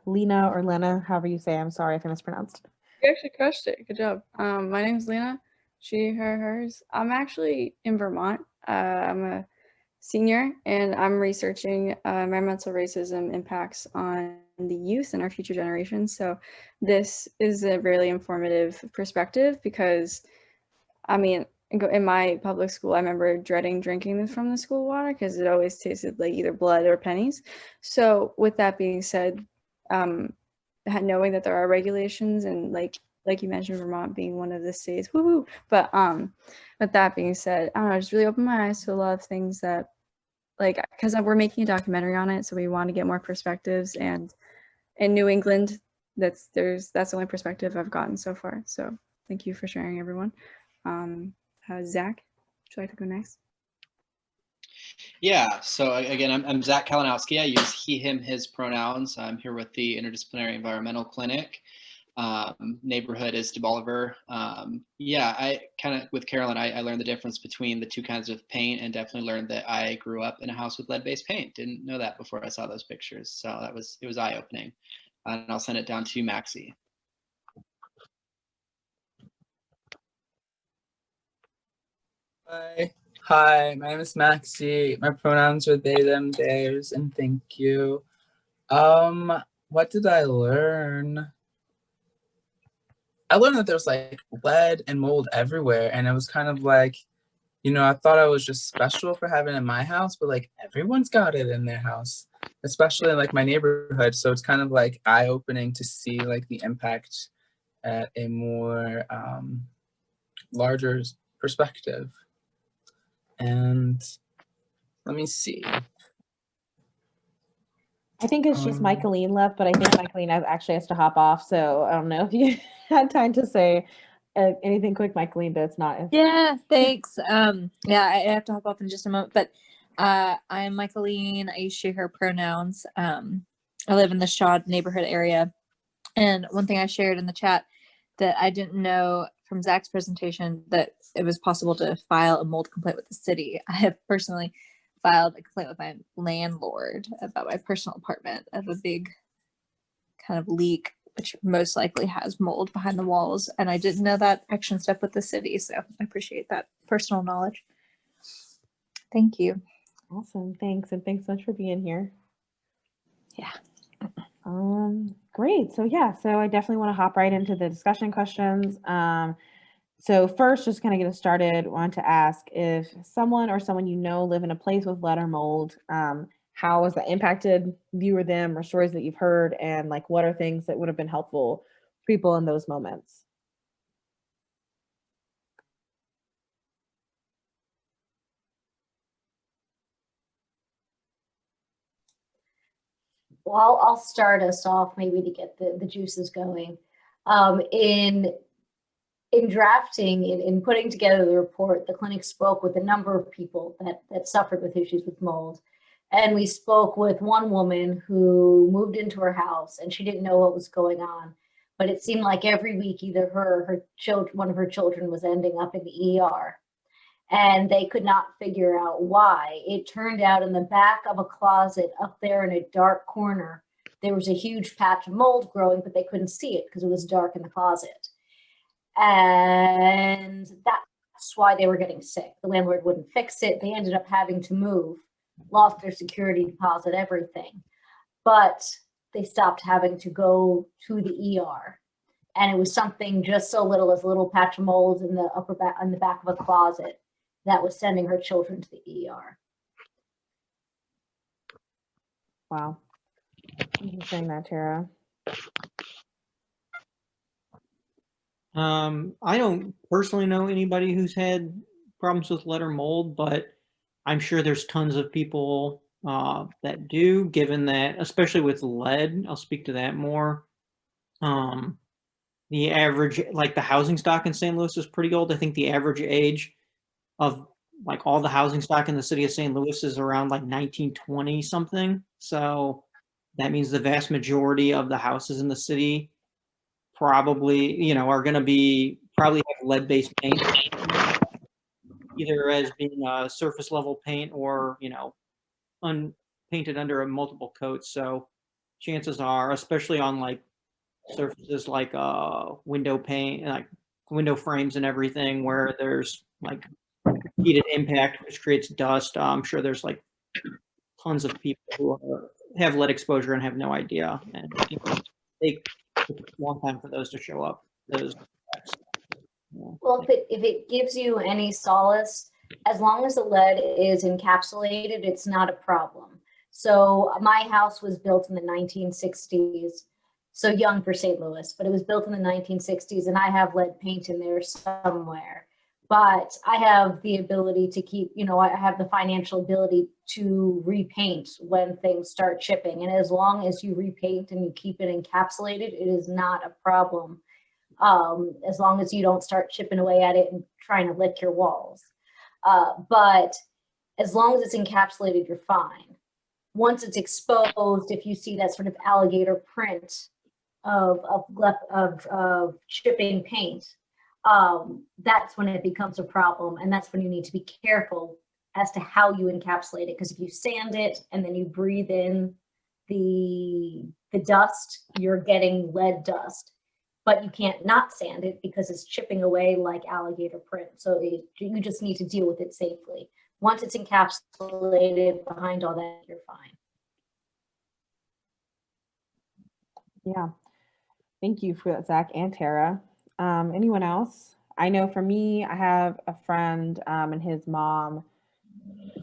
Lena or Lena, however you say. I'm sorry if I mispronounced. You actually crushed it. Good job. My name is Lena, she, her, hers. I'm actually in Vermont. I'm a senior and I'm researching environmental racism impacts on the youth and our future generations. So this is a really informative perspective because, I mean, in my public school, I remember dreading drinking from the school water because it always tasted like either blood or pennies. So with that being said, knowing that there are regulations and like you mentioned, Vermont being one of the states, woohoo. But with that being said, I don't know, just really opened my eyes to a lot of things that, like, because we're making a documentary on it, so we want to get more perspectives. And in New England, that's the only perspective I've gotten so far. So thank you for sharing, everyone. Zach, would you like to go next? Yeah, so again, I'm Zach Kalinowski. I use he, him, his pronouns. I'm here with the Interdisciplinary Environmental Clinic. Neighborhood is DeBoliver. Yeah, I kind of, with Carolyn, I learned the difference between the two kinds of paint and definitely learned that I grew up in a house with lead-based paint. Didn't know that before I saw those pictures. So it was eye-opening. and I'll send it down to Maxie. Hi, my name is Maxie. My pronouns are they, them, theirs, and thank you. What did I learn? I learned that there's like lead and mold everywhere, and it was kind of like, I thought I was just special for having it in my house, but like everyone's got it in their house, especially in like my neighborhood. So it's kind of like eye-opening to see like the impact at a more larger perspective. And let me see. I think it's just Michaeline left, but I think Michaeline actually has to hop off. So I don't know if you had time to say anything quick, Michaeline, but it's not. Yeah, thanks. Yeah, I have to hop off in just a moment, but I'm Michaeline. I use she, her pronouns. I live in the Shaw neighborhood area. And one thing I shared in the chat that I didn't know from Zach's presentation, that it was possible to file a mold complaint with the city. I have personally filed a complaint with my landlord about my personal apartment of a big kind of leak, which most likely has mold behind the walls. And I didn't know that action step with the city. So I appreciate that personal knowledge. Thank you. Awesome. Thanks. And thanks so much for being here. Yeah. Great. So yeah, so I definitely want to hop right into the discussion questions. So first, just kind of get us started, want to ask if someone or someone you know live in a place with lead or mold, how has that impacted you or them, or stories that you've heard, and like what are things that would have been helpful for people in those moments? Well, I'll start us off maybe to get the juices going. In drafting, in putting together the report, the clinic spoke with a number of people that suffered with issues with mold. And we spoke with one woman who moved into her house and she didn't know what was going on. But it seemed like every week either one of her children was ending up in the ER. And they could not figure out why. It turned out in the back of a closet up there in a dark corner, there was a huge patch of mold growing, but they couldn't see it because it was dark in the closet. And that's why they were getting sick. The landlord wouldn't fix it. They ended up having to move, lost their security deposit, everything. But they stopped having to go to the ER. And it was something just so little as a little patch of mold in the back of a closet that was sending her children to the ER. Wow. Thank you for saying that, Tara. I don't personally know anybody who's had problems with lead or mold, but I'm sure there's tons of people that do, given that, especially with lead, I'll speak to that more. The average, like the housing stock in St. Louis is pretty old. I think the average age of like all the housing stock in the city of St. Louis is around like 1920 something. So that means the vast majority of the houses in the city probably, are going to probably have lead-based paint, either as being a surface level paint or, unpainted under multiple coats. So chances are, especially on like surfaces like window paint, like window frames and everything, where there's like heated impact, which creates dust. I'm sure there's like tons of people who have lead exposure and have no idea, and take a long time for those to show up. Well, if it gives you any solace, as long as the lead is encapsulated, it's not a problem. So my house was built in the 1960s, so young for St. Louis, but it was built in the 1960s, and I have lead paint in there somewhere. But I have the ability to keep, I have the financial ability to repaint when things start chipping. And as long as you repaint and you keep it encapsulated, it is not a problem. As long as you don't start chipping away at it and trying to lick your walls. But as long as it's encapsulated, you're fine. Once it's exposed, if you see that sort of alligator print of chipping paint, that's when it becomes a problem, and that's when you need to be careful as to how you encapsulate it, because if you sand it and then you breathe in the dust, you're getting lead dust, but you can't not sand it because it's chipping away like alligator print. So you just need to deal with it safely. Once it's encapsulated behind all that, you're fine. Yeah. Thank you for that, Zach and Tara. Anyone else? I know for me, I have a friend and his mom.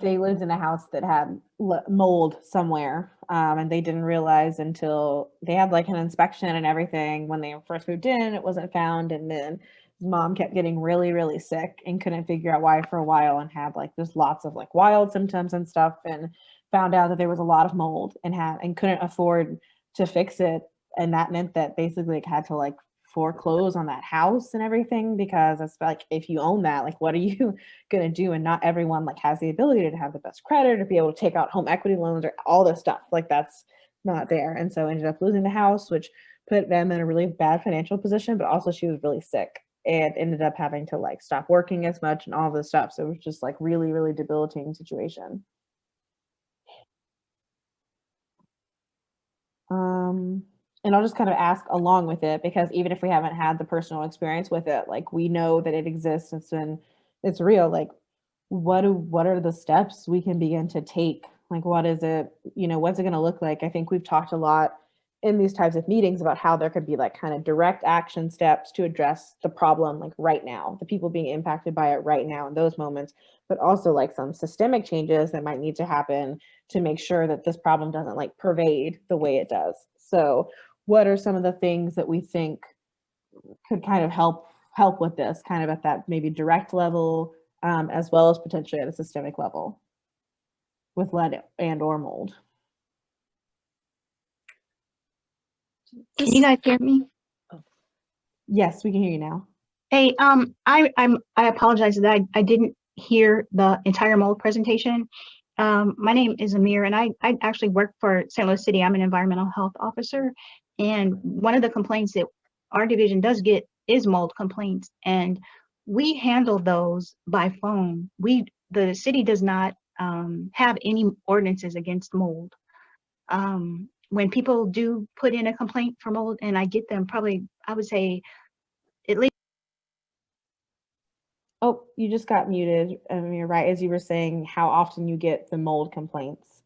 They lived in a house that had mold somewhere, and they didn't realize until they had like an inspection and everything. When they first moved in, it wasn't found, and then his mom kept getting really, really sick and couldn't figure out why for a while, and had like just lots of like wild symptoms and stuff, and found out that there was a lot of mold and couldn't afford to fix it, and that meant that basically like had to like foreclose on that house and everything, because it's like if you own that, like what are you going to do? And not everyone like has the ability to have the best credit or be able to take out home equity loans or all this stuff, like that's not there. And so ended up losing the house, which put them in a really bad financial position, but also she was really sick and ended up having to like stop working as much and all this stuff. So it was just like really, really debilitating situation. And I'll just kind of ask along with it, because even if we haven't had the personal experience with it, like we know that it exists, it's real. Like what are the steps we can begin to take? Like what is it, what's it going to look like? I think we've talked a lot in these types of meetings about how there could be like kind of direct action steps to address the problem like right now, the people being impacted by it right now in those moments, but also like some systemic changes that might need to happen to make sure that this problem doesn't like pervade the way it does. So what are some of the things that we think could kind of help with this kind of at that maybe direct level, as well as potentially at a systemic level with lead and or mold? Can you guys hear me? Yes, we can hear you now. Hey, I apologize that I didn't hear the entire mold presentation. My name is Amir, and I actually work for St. Louis City. I'm an environmental health officer, and one of the complaints that our division does get is mold complaints, and we handle those by phone. The city does not have any ordinances against mold. When people do put in a complaint for mold, and I get them probably, I would say, at least. Oh, you just got muted. You're right, as you were saying how often you get the mold complaints.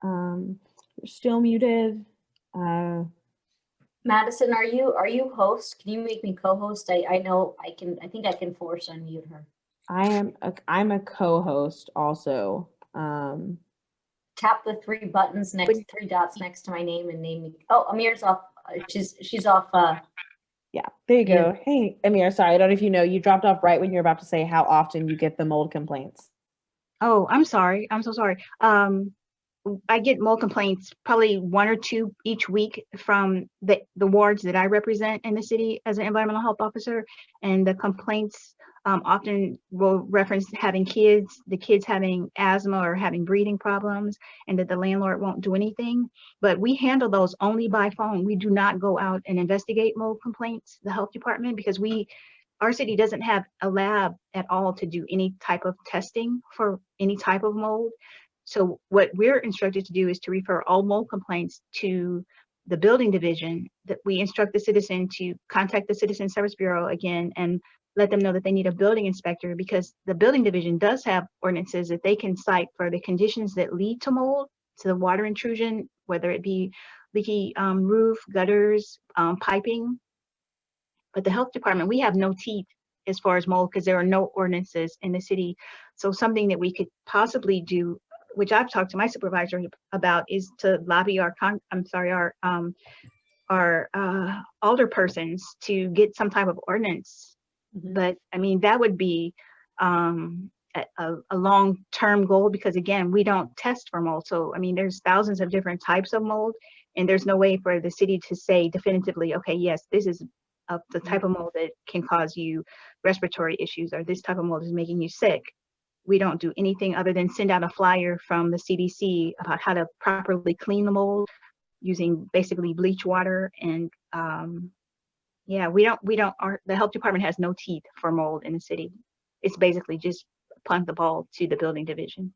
You're still muted. Madison, are you host? Can you make me co-host? I know I can. I think I can force unmute her. I'm a co-host also. Tap the three dots next to my name and name me. Oh, Amir's off. She's off. Yeah, there you go. Hey, Amir, sorry, I don't know if you know, you dropped off right when you're about to say how often you get the mold complaints. Oh, I'm sorry. I'm so sorry. I get mold complaints probably 1 or 2 each week from the wards that I represent in the city as an environmental health officer, and the complaints often will reference having the kids having asthma or having breathing problems, and that the landlord won't do anything. But we handle those only by phone. We do not go out and investigate mold complaints, the health department, because our city doesn't have a lab at all to do any type of testing for any type of mold. So what we're instructed to do is to refer all mold complaints to the building division. That we instruct the citizen to contact the Citizen Service Bureau again and let them know that they need a building inspector, because the building division does have ordinances that they can cite for the conditions that lead to mold, to the water intrusion, whether it be leaky roof, gutters, piping. But the health department, we have no teeth as far as mold because there are no ordinances in the city. So something that we could possibly do, which I've talked to my supervisor about, is to lobby our alder persons to get some type of ordinance. Mm-hmm. But I mean, that would be a long-term goal, because again, we don't test for mold. So I mean, there's thousands of different types of mold, and there's no way for the city to say definitively, okay, yes, this is the type of mold that can cause you respiratory issues, or this type of mold is making you sick. We don't do anything other than send out a flyer from the CDC about how to properly clean the mold using basically bleach water. And yeah, the health department has no teeth for mold in the city. it's basically just punt the ball to the building division.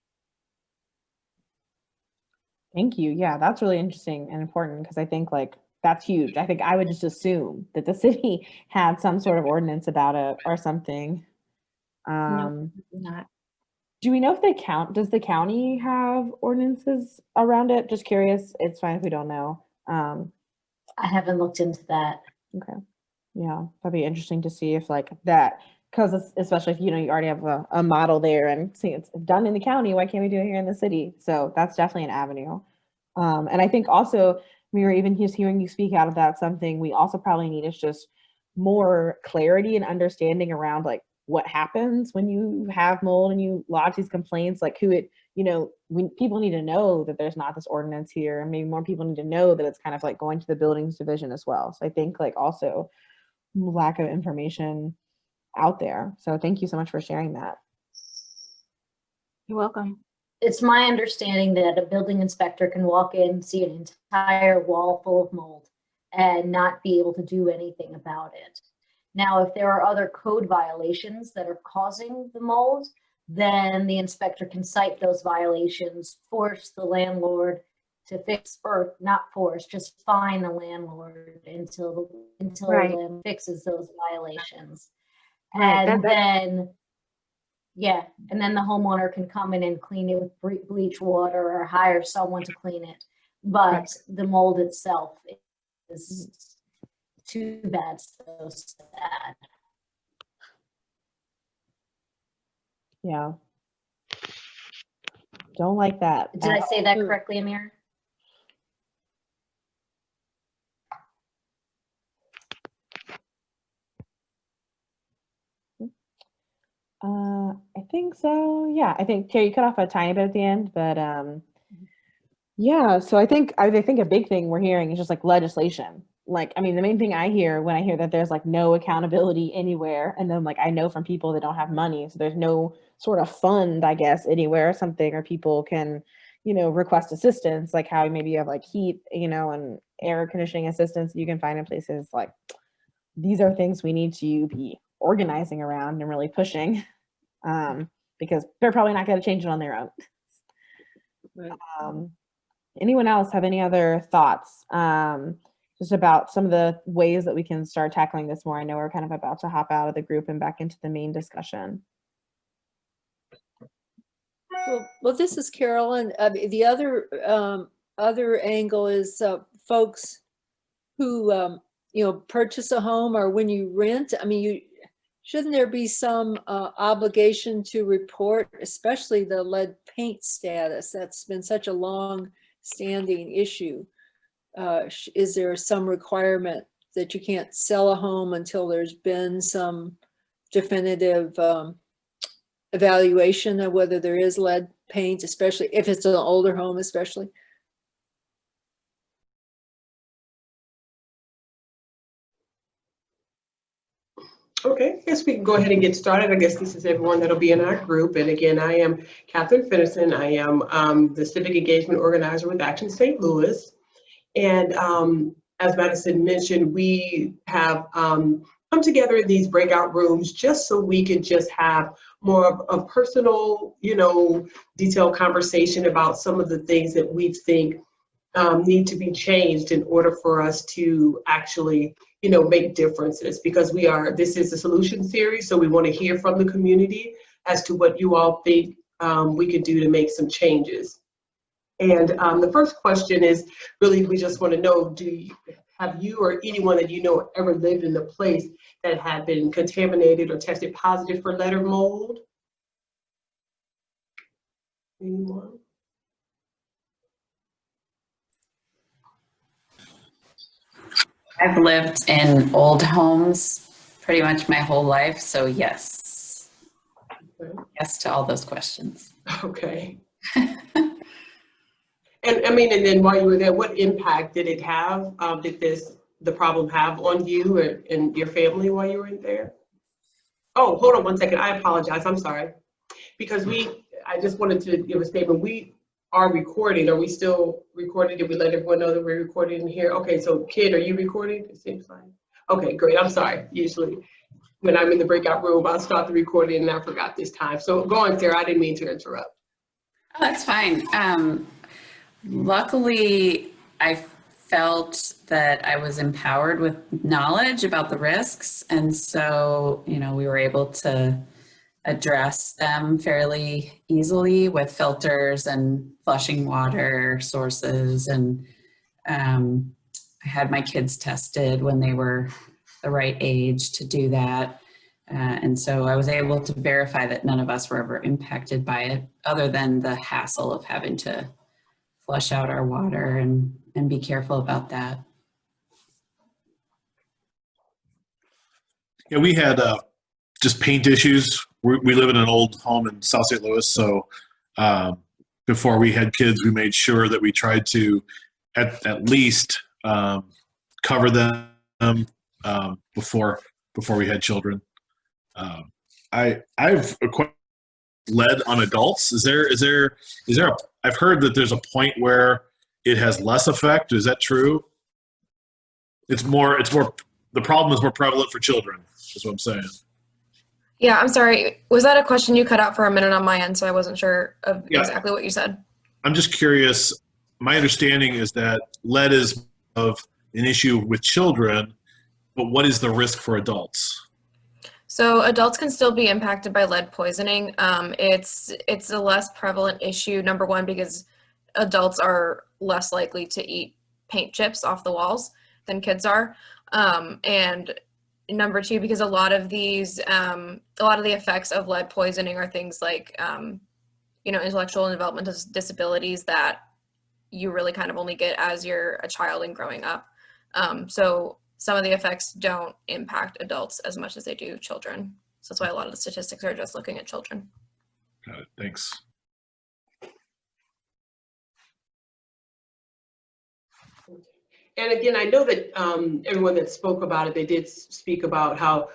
Thank you. Yeah, that's really interesting and important because I think like that's huge. I think I would just assume that the city had some sort of ordinance about it or something. No, not. Do we know if does the county have ordinances around it? Just curious. It's fine if we don't know. I haven't looked into that. Okay. Yeah, that'd be interesting to see if like that, because especially if, you know, you already have a model there and see it's done in the county, why can't we do it here in the city? So that's definitely an avenue. And I think also, Mira, even just hearing you speak out of that, something we also probably need is just more clarity and understanding around like what happens when you have mold and you lodge these complaints, like who it, you know, people need to know that there's not this ordinance here, and maybe more people need to know that it's kind of like going to the buildings division as well. So I think like also lack of information out there. So thank you so much for sharing that. You're welcome. It's my understanding that a building inspector can walk in, see an entire wall full of mold and not be able to do anything about it. Now, if there are other code violations that are causing the mold, then the inspector can cite those violations, force the landlord to fix, or not force, just fine the landlord until Right. the landlord fixes those violations. Right, And then, yeah, and then the homeowner can come in and clean it with bleach water or hire someone to clean it. But the mold itself is too bad, so sad. Yeah. Don't like that. Did I say that correctly, Amir? I think so. Yeah, I think Terry, you cut off a tiny bit at the end, but yeah. So I think a big thing we're hearing is just like legislation. Like, I mean, the main thing I hear when I hear that there's like no accountability anywhere, and then like I know from people that don't have money, so there's no sort of fund, I guess, anywhere or something, or people can, you know, request assistance, like how maybe you have like heat, you know, and air conditioning assistance you can find in places. Like, these are things we need to be organizing around and really pushing, because they're probably not going to change it on their own. Right. Anyone else have any other thoughts just about some of the ways that we can start tackling this more? I know we're kind of about to hop out of the group and back into the main discussion. Well, this is Carolyn. The other angle is folks who you know, purchase a home, or when you rent. I mean, shouldn't there be some obligation to report, especially the lead paint status? That's been such a long-standing issue. Is there some requirement that you can't sell a home until there's been some definitive evaluation of whether there is lead paint, especially if it's an older home, especially? Okay, I guess we can go ahead and get started. I guess this is everyone that'll be in our group. And again, I am Catherine Finnerson. I am the Civic Engagement Organizer with Action St. Louis. And as Madison mentioned, we have come together in these breakout rooms just so we could just have more of a personal, you know, detailed conversation about some of the things that we think need to be changed in order for us to actually, you know, make differences, because this is a solution series, so we want to hear from the community as to what you all think we could do to make some changes. And the first question is really, we just want to know, have you or anyone that you know ever lived in a place that had been contaminated or tested positive for lead or mold? Anyone? I've lived in old homes pretty much my whole life, so yes. Okay. Yes to all those questions. Okay. And I mean, and then while you were there, what impact did it have? Did the problem have on you and your family while you were in there? Oh, hold on one second. I apologize. I'm sorry. Because I just wanted to give a statement. We are recording. Are we still recording? Did we let everyone know that we're recording in here? Okay, so Kid, are you recording? It seems like. Okay, great. I'm sorry. Usually when I'm in the breakout room, I'll start the recording and I forgot this time. So go on, Sarah, I didn't mean to interrupt. Oh, that's fine. Luckily, I felt that I was empowered with knowledge about the risks. And so, you know, we were able to address them fairly easily with filters and flushing water sources. And I had my kids tested when they were the right age to do that. And so I was able to verify that none of us were ever impacted by it, other than the hassle of having to flush out our water and be careful about that. Yeah, we had just paint issues. We live in an old home in South St. Louis, so before we had kids, we made sure that we tried to at least cover them before we had children. I've lead on adults. Is there I've heard that there's a point where it has less effect. Is that true? It's more the problem is more prevalent for children, is what I'm saying. Yeah, I'm sorry. Was that a question you cut out for a minute on my end, so I wasn't sure of Yeah. exactly what you said? I'm just curious. My understanding is that lead is of an issue with children, but what is the risk for adults? So adults can still be impacted by lead poisoning. It's a less prevalent issue, number one, because adults are less likely to eat paint chips off the walls than kids are. And number two, because a lot of the effects of lead poisoning are things like, intellectual and developmental disabilities that you really kind of only get as you're a child and growing up. So some of the effects don't impact adults as much as they do children. So that's why a lot of the statistics are just looking at children. Got it. Thanks. And again, I know that everyone that spoke about it, they did speak about how,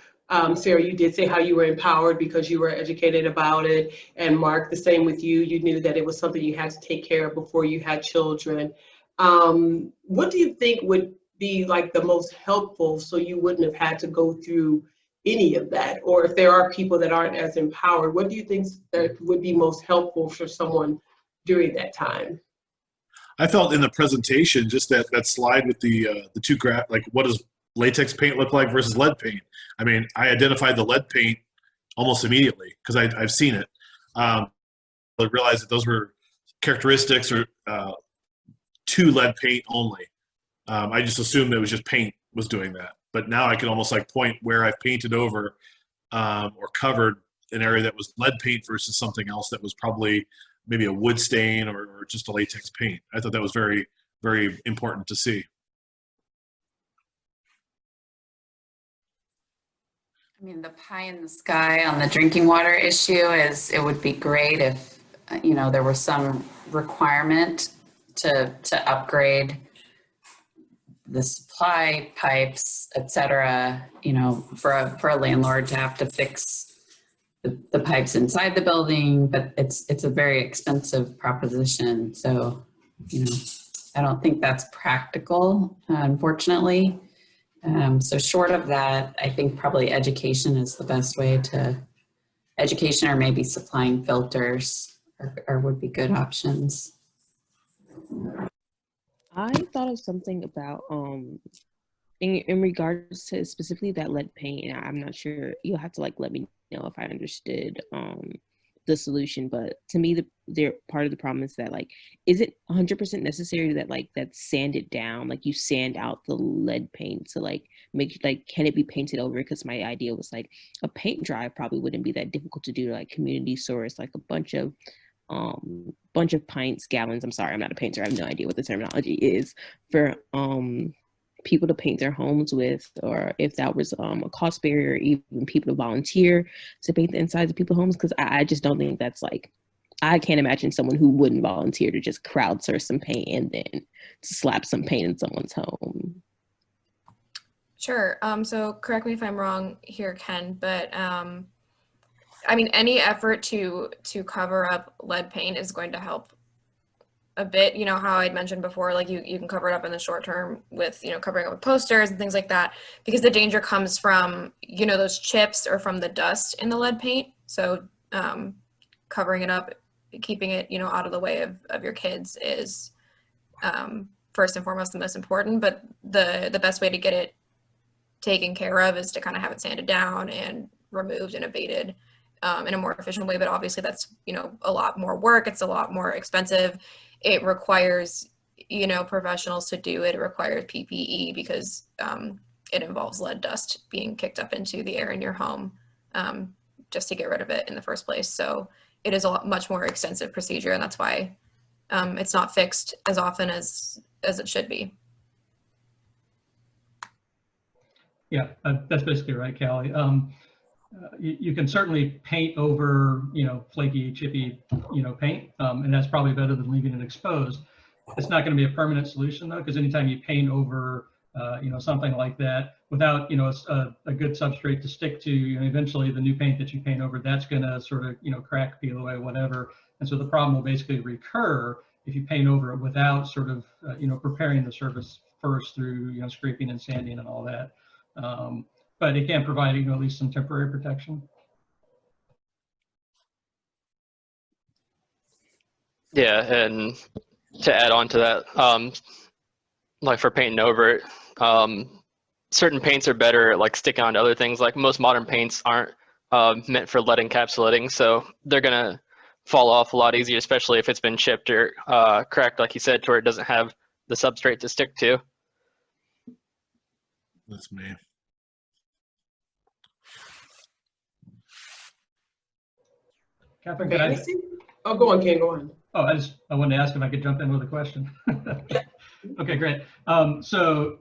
Sarah, you did say how you were empowered because you were educated about it. And Mark, the same with you. You knew that it was something you had to take care of before you had children. What do you think would be like the most helpful so you wouldn't have had to go through any of that? Or if there are people that aren't as empowered, what do you think that would be most helpful for someone during that time? I felt in the presentation, just that slide with the two graph, like what does latex paint look like versus lead paint? I mean, I identified the lead paint almost immediately because I've seen it. I realized that those were characteristics or to lead paint only. I just assumed it was just paint was doing that. But now I can almost like point where I've painted over or covered an area that was lead paint versus something else that was probably maybe a wood stain or just a latex paint. I thought that was very, very important to see. I mean, the pie in the sky on the drinking water issue is, it would be great if, there was some requirement to upgrade the supply pipes, et cetera, for a landlord to have to fix the pipes inside the building, but it's a very expensive proposition. So, I don't think that's practical, unfortunately. So short of that, I think probably education is the best way education or maybe supplying filters or would be good options. I thought of something about in regards to specifically that lead paint, and I'm not sure, you'll have to let me know if I understood the solution, but to me they're part of the problem is that is it 100% necessary that sand it down, you sand out the lead paint to make can it be painted over? Because my idea was a paint drive probably wouldn't be that difficult to do to community source a bunch of pints, gallons. I'm sorry, I'm not a painter, I have no idea what the terminology is for people to paint their homes with, or if that was a cost barrier, even people to volunteer to paint the insides of people's homes, because I just don't think that's I can't imagine someone who wouldn't volunteer to just crowdsource some paint and then to slap some paint in someone's home. Sure. So correct me if I'm wrong here, Ken, but I mean, any effort to cover up lead paint is going to help a bit, you know, how I'd mentioned before, like you can cover it up in the short term with, you know, covering up with posters and things like that, because the danger comes from, you know, those chips or from the dust in the lead paint. So covering it up, keeping it, you know, out of the way of your kids is first and foremost the most important. But the best way to get it taken care of is to kind of have it sanded down and removed and abated in a more efficient way. But obviously that's, you know, a lot more work. It's a lot more expensive. It requires, you know, professionals to do it. It requires PPE because it involves lead dust being kicked up into the air in your home just to get rid of it in the first place. So it is a much more extensive procedure, and that's why it's not fixed as often as it should be. Yeah, that's basically right, Callie. You can certainly paint over, you know, flaky, chippy, you know, paint, and that's probably better than leaving it exposed. It's not going to be a permanent solution though, because anytime you paint over, you know, something like that without, you know, a good substrate to stick to, you know, eventually the new paint that you paint over, that's going to sort of, you know, crack, peel away, whatever. And so the problem will basically recur if you paint over it without sort of, you know, preparing the surface first through, you know, scraping and sanding and all that. But it can provide, you know, at least some temporary protection. Yeah, and to add on to that, like for painting over it, certain paints are better at like sticking onto other things. Like most modern paints aren't meant for lead encapsulating, so they're gonna fall off a lot easier, especially if it's been chipped or cracked, like you said, to where it doesn't have the substrate to stick to. That's me. Catherine, Okay, oh, go on, Ken, go on. Oh, I wanted to ask if I could jump in with a question. Okay, great. So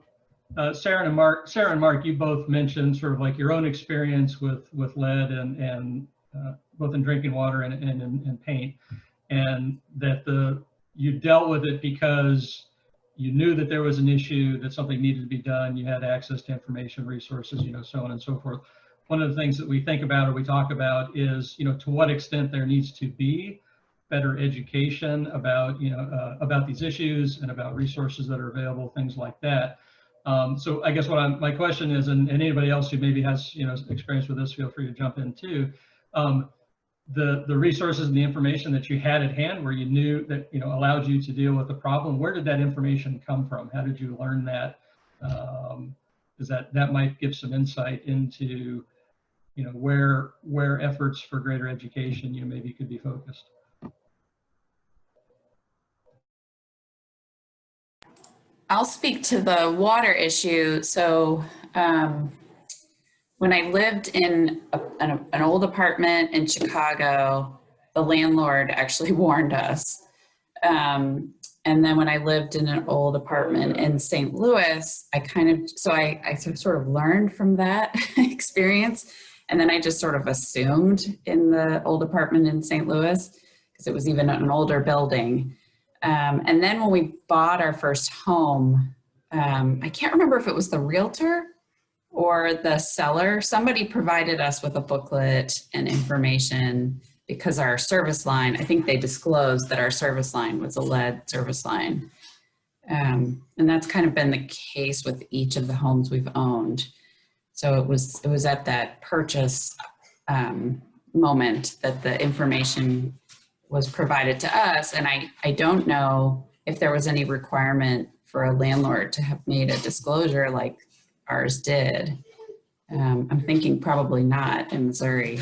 Sarah and Mark, you both mentioned sort of like your own experience with lead and both in drinking water and in paint, and that you dealt with it because you knew that there was an issue, that something needed to be done, you had access to information, resources, you know, so on and so forth. One of the things that we think about or we talk about is, you know, to what extent there needs to be better education about, you know, about these issues and about resources that are available, things like that. So I guess my question is, and anybody else who maybe has, you know, experience with this, feel free to jump in too. The resources and the information that you had at hand, where you knew that, you know, allowed you to deal with the problem, where did that information come from? How did you learn that? Because that might give some insight into, you know, where efforts for greater education, you know, maybe could be focused. I'll speak to the water issue. So when I lived in an old apartment in Chicago, the landlord actually warned us. And then when I lived in an old apartment in St. Louis, I sort of learned from that experience. And then I just sort of assumed in the old apartment in St. Louis, because it was even an older building. And then when we bought our first home, I can't remember if it was the realtor or the seller. Somebody provided us with a booklet and information because our service line, I think they disclosed that our service line was a lead service line. And that's kind of been the case with each of the homes we've owned. So it was at that purchase moment that the information was provided to us. And I don't know if there was any requirement for a landlord to have made a disclosure like ours did. I'm thinking probably not in Missouri.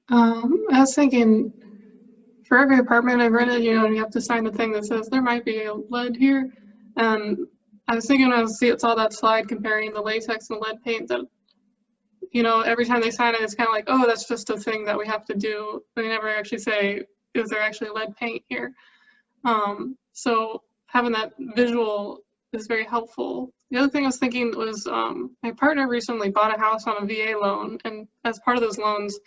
I was thinking, for every apartment I've rented, you know, you have to sign the thing that says there might be a lead here. And I was thinking when I saw that slide comparing the latex and lead paint, that, you know, every time they sign it, it's kind of like, oh, that's just a thing that we have to do. They never actually say, is there actually lead paint here? So having that visual is very helpful. The other thing I was thinking was my partner recently bought a house on a VA loan, and as part of those loans,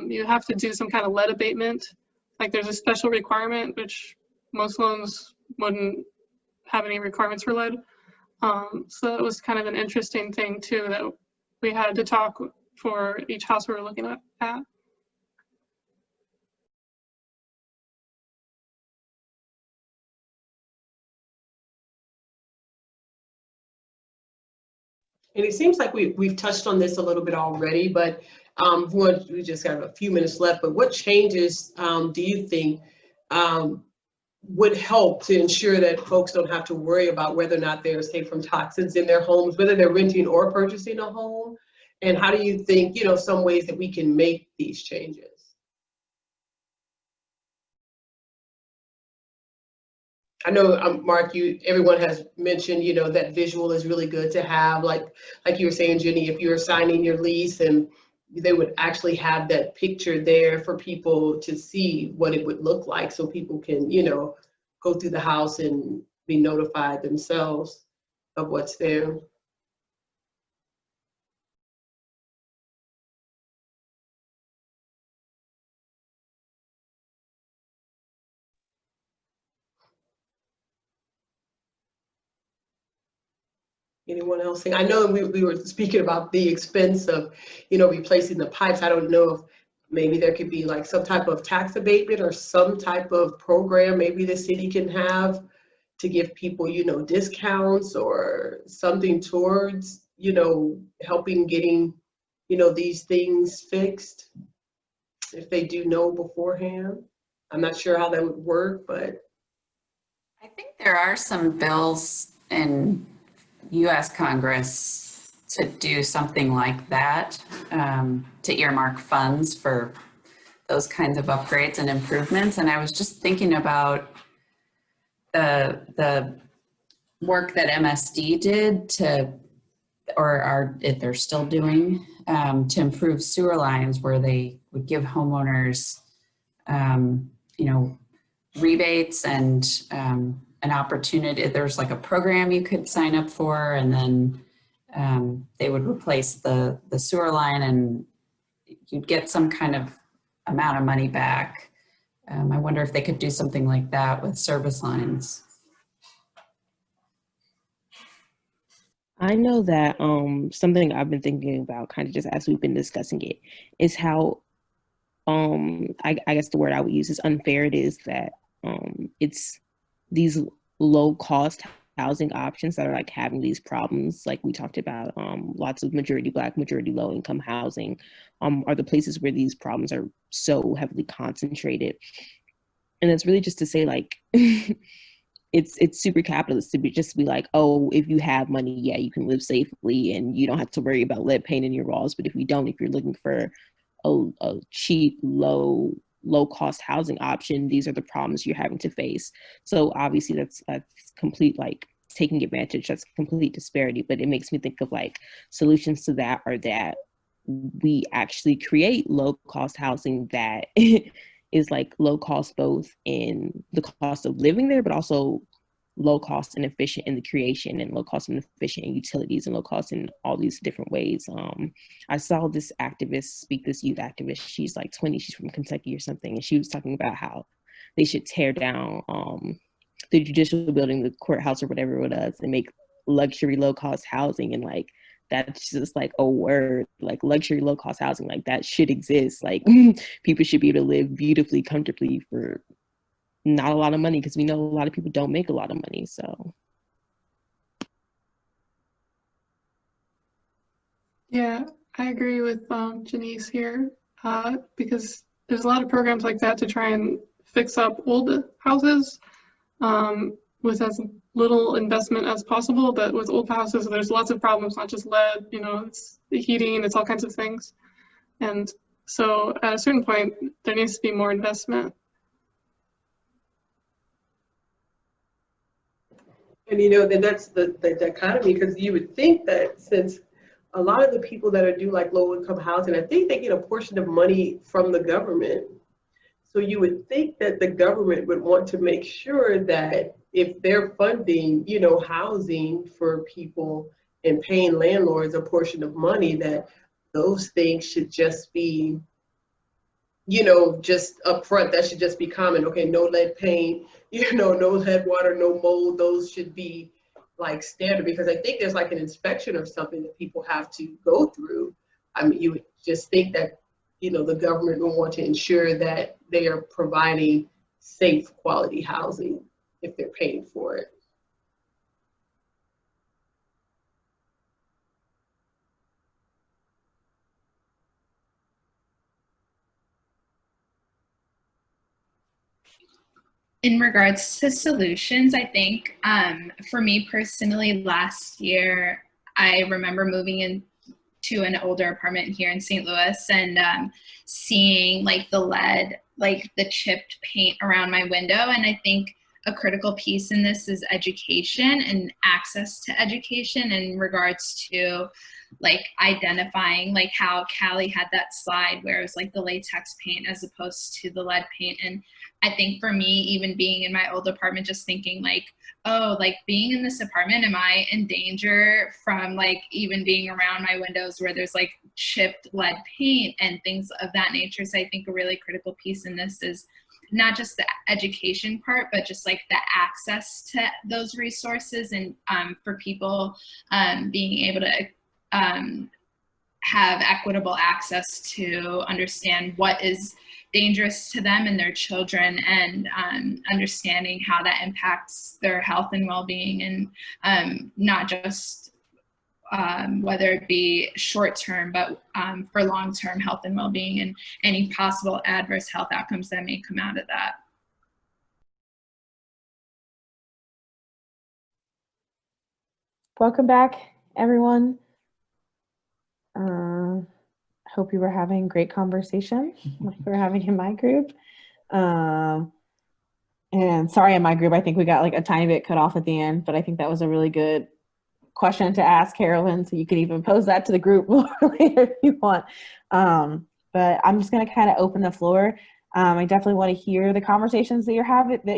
you have to do some kind of lead abatement. Like there's a special requirement, which most loans wouldn't have any requirements for lead. So it was kind of an interesting thing too, that we had to talk for each house we're looking at. And it seems like we've touched on this a little bit already, but we just have a few minutes left. But what changes do you think would help to ensure that folks don't have to worry about whether or not they're safe from toxins in their homes, whether they're renting or purchasing a home? And how do you think, some ways that we can make these changes? I know, Mark, everyone has mentioned, that visual is really good to have. Like you were saying, Jenny, if you're signing your lease, and they would actually have that picture there for people to see what it would look like, so people can, go through the house and be notified themselves of what's there. Anyone else think? I know we were speaking about the expense of, replacing the pipes. I don't know if maybe there could be like some type of tax abatement or some type of program maybe the city can have to give people, discounts or something towards, helping getting, these things fixed if they do know beforehand. I'm not sure how that would work, but I think there are some bills in U.S. Congress to do something like that, to earmark funds for those kinds of upgrades and improvements. And I was just thinking about the work that MSD did if they're still doing, to improve sewer lines, where they would give homeowners, rebates and an opportunity. There's like a program you could sign up for, and then they would replace the sewer line, and you'd get some kind of amount of money back. I wonder if they could do something like that with service lines. I know that something I've been thinking about, kind of just as we've been discussing it, is how I guess the word I would use is unfair it is that it's these low cost housing options that are like having these problems. Like we talked about, lots of majority Black, majority low income housing are the places where these problems are so heavily concentrated. And it's really just to say, like, it's super capitalist to be like, oh, if you have money, yeah, you can live safely and you don't have to worry about lead paint in your walls. But if you don't, if you're looking for a cheap, low cost housing option, these are the problems you're having to face. So obviously that's complete, like, taking advantage, that's complete disparity. But it makes me think of like solutions to that are that we actually create low cost housing that is like low cost both in the cost of living there, but also low cost and efficient in the creation, and low cost and efficient in utilities, and low cost in all these different ways. I saw this activist speak, this youth activist. She's like 20, she's from Kentucky or something. And she was talking about how they should tear down the judicial building, the courthouse or whatever it was, and make luxury low cost housing. And like, that's just like a word, like luxury low cost housing, like that should exist. Like people should be able to live beautifully, comfortably for not a lot of money, because we know a lot of people don't make a lot of money. So yeah, I agree with Janice here, because there's a lot of programs like that to try and fix up old houses with as little investment as possible. But with old houses, there's lots of problems, not just lead, it's the heating, it's all kinds of things. And so at a certain point, there needs to be more investment. And then that's the dichotomy, because you would think that since a lot of the people that are do like low income housing, I think they get a portion of money from the government. So you would think that the government would want to make sure that if they're funding, housing for people and paying landlords a portion of money, that those things should just be, just upfront. That should just be common. Okay, no lead paint, no lead water, no mold. Those should be like standard, because I think there's like an inspection or something that people have to go through I mean, you would just think that, you know, the government will want to ensure that they are providing safe, quality housing if they're paying for it. In regards to solutions, I think for me personally, last year, I remember moving into an older apartment here in St. Louis and seeing like the lead, like the chipped paint around my window. And I think a critical piece in this is education and access to education in regards to like identifying, like how Callie had that slide where it was like the latex paint as opposed to the lead paint. And I think for me, even being in my old apartment, just thinking like, oh, like being in this apartment, am I in danger from like even being around my windows where there's like chipped lead paint and things of that nature. So I think a really critical piece in this is not just the education part, but just like the access to those resources and for people being able to have equitable access to understand what is dangerous to them and their children, and understanding how that impacts their health and well-being, and not just whether it be short-term, but for long-term health and well-being and any possible adverse health outcomes that may come out of that. Welcome back, everyone. Hope you were having great conversation like we're having in my group. And sorry, in my group, I think we got like a tiny bit cut off at the end, but I think that was a really good question to ask Carolyn, so you could even pose that to the group later if you want. But I'm just going to kind of open the floor. I definitely want to hear the conversations that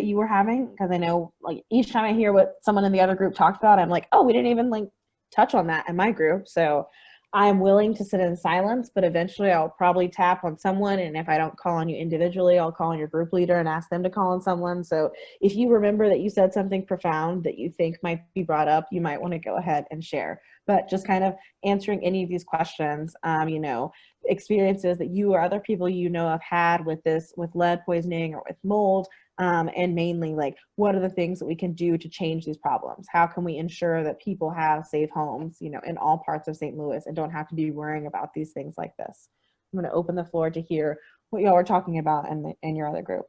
you were having, because I know like each time I hear what someone in the other group talked about, I'm like, oh, we didn't even like touch on that in my group. So I'm willing to sit in silence, but eventually I'll probably tap on someone. And if I don't call on you individually, I'll call on your group leader and ask them to call on someone. So if you remember that you said something profound that you think might be brought up, you might want to go ahead and share. But just kind of answering any of these questions, you know, experiences that you or other people you know have had with this, with lead poisoning or with mold, and mainly like, what are the things that we can do to change these problems? How can we ensure that people have safe homes, you know, in all parts of St. Louis and don't have to be worrying about these things like this? I'm going to open the floor to hear what y'all were talking about in your other group.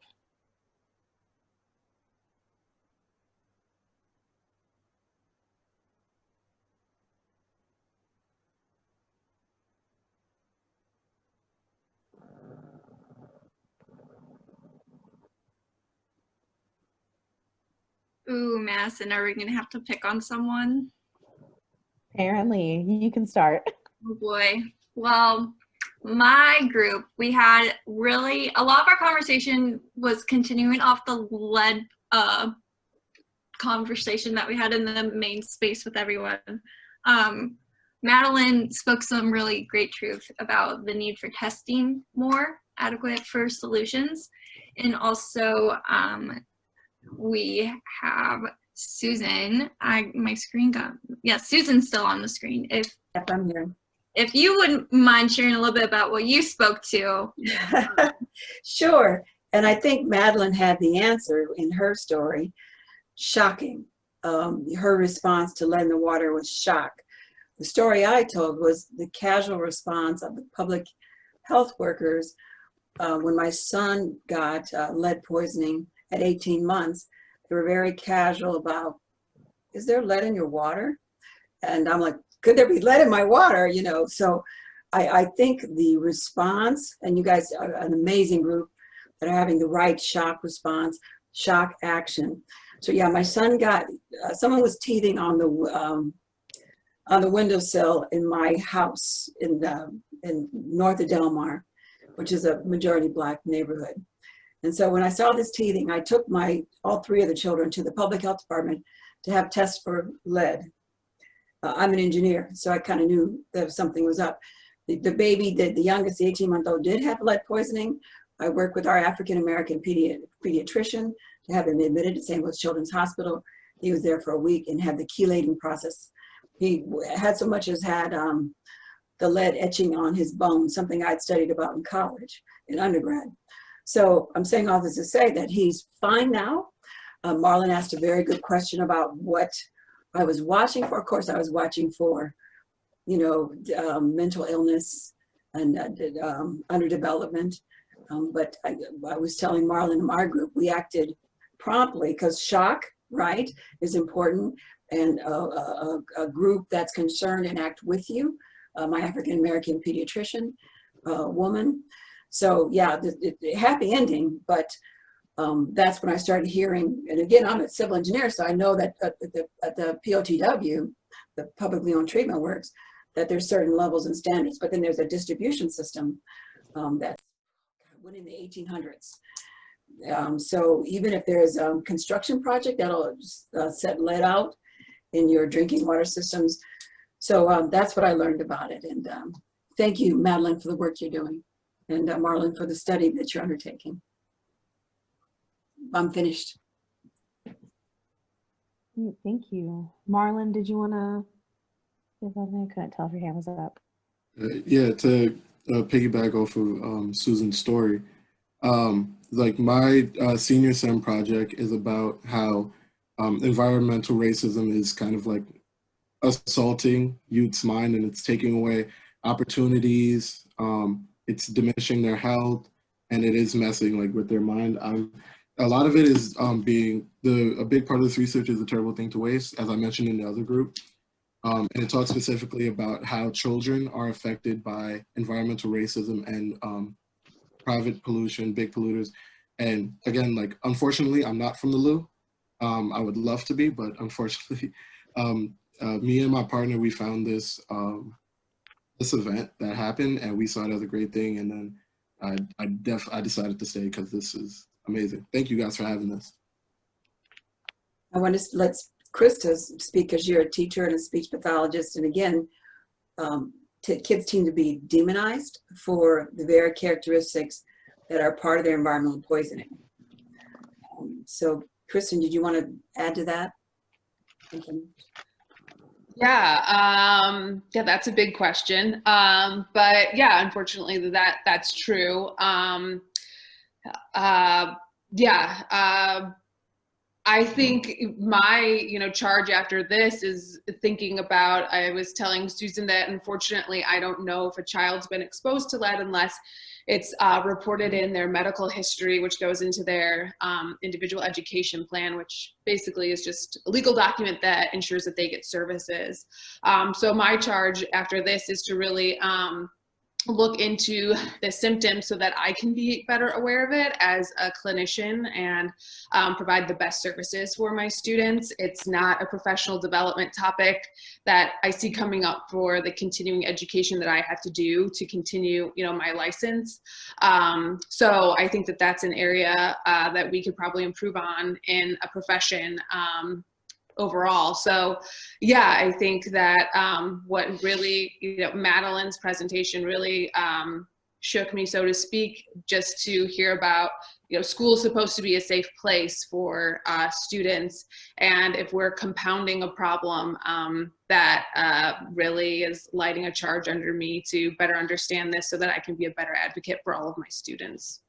Ooh, Madison, are we gonna have to pick on someone? Apparently, you can start. Oh boy. Well, my group, we had really, a lot of our conversation was continuing off the lead conversation that we had in the main space with everyone. Madeline spoke some really great truth about the need for testing more adequate for solutions. And also, we have Susan. My screen got, yeah, Susan's still on the screen. If I'm here. If you wouldn't mind sharing a little bit about what you spoke to. Sure. And I think Madeline had the answer in her story. Shocking. Her response to lead in the water was shock. The story I told was the casual response of the public health workers when my son got lead poisoning at 18 months. They were very casual about, is there lead in your water? And I'm like, could there be lead in my water? You know, so I think the response, and you guys are an amazing group that are having the right shock response, shock action. So yeah, my son got, someone was teething on the windowsill in my house in north of Del Mar, which is a majority Black neighborhood. And so when I saw this teething, I took all three of the children to the public health department to have tests for lead. I'm an engineer, so I kind of knew that something was up. The baby, the youngest, the 18-month-old, did have lead poisoning. I worked with our African-American pediatrician to have him admitted to St. Louis Children's Hospital. He was there for a week and had the chelating process. He had so much as had the lead etching on his bones, something I'd studied about in college, in undergrad. So I'm saying all this to say that he's fine now. Marlon asked a very good question about what I was watching for. Of course, I was watching for, you know, mental illness and underdevelopment. But I was telling Marlon in our group, we acted promptly because shock, right, is important. And a group that's concerned and act with you, my African-American pediatrician woman. So yeah, the happy ending, but that's when I started hearing, and again, I'm a civil engineer, so I know that at the POTW, the publicly owned treatment works, that there's certain levels and standards, but then there's a distribution system that's went in the 1800s. So even if there's a construction project that'll set lead out in your drinking water systems. So that's what I learned about it. And thank you, Madeline, for the work you're doing. And Marlon, for the study that you're undertaking. I'm finished. Thank you. Marlon, did you want to give something? I couldn't tell if your hand was up. Yeah, to piggyback off of Susan's story, like my senior SEM project is about how environmental racism is kind of like assaulting youth's mind, and it's taking away opportunities, it's diminishing their health, and it is messing like with their mind. A lot of it is a big part of this research is a terrible thing to waste, as I mentioned in the other group. And it talks specifically about how children are affected by environmental racism and private pollution, big polluters. And again, like, unfortunately, I'm not from the Lou. I would love to be, but unfortunately, me and my partner, we found this this event that happened, and we saw it as a great thing. And then I decided to stay because this is amazing. Thank you guys for having this. I want to let Krista speak, because you're a teacher and a speech pathologist. And again, kids tend to be demonized for the very characteristics that are part of their environmental poisoning. So Kristen, did you want to add to that? Yeah, that's a big question. But yeah, unfortunately that's true. I think my, charge after this is thinking about, I was telling Susan that unfortunately, I don't know if a child's been exposed to lead unless it's reported in their medical history, which goes into their individual education plan, which basically is just a legal document that ensures that they get services. So my charge after this is to really look into the symptoms so that I can be better aware of it as a clinician and provide the best services for my students. It's not a professional development topic that I see coming up for the continuing education that I have to do to continue, my license. So I think that that's an area that we could probably improve on in a profession overall. So yeah, I think that what really, Madeline's presentation really shook me, so to speak, just to hear about, school is supposed to be a safe place for students. And if we're compounding a problem, that really is lighting a charge under me to better understand this so that I can be a better advocate for all of my students.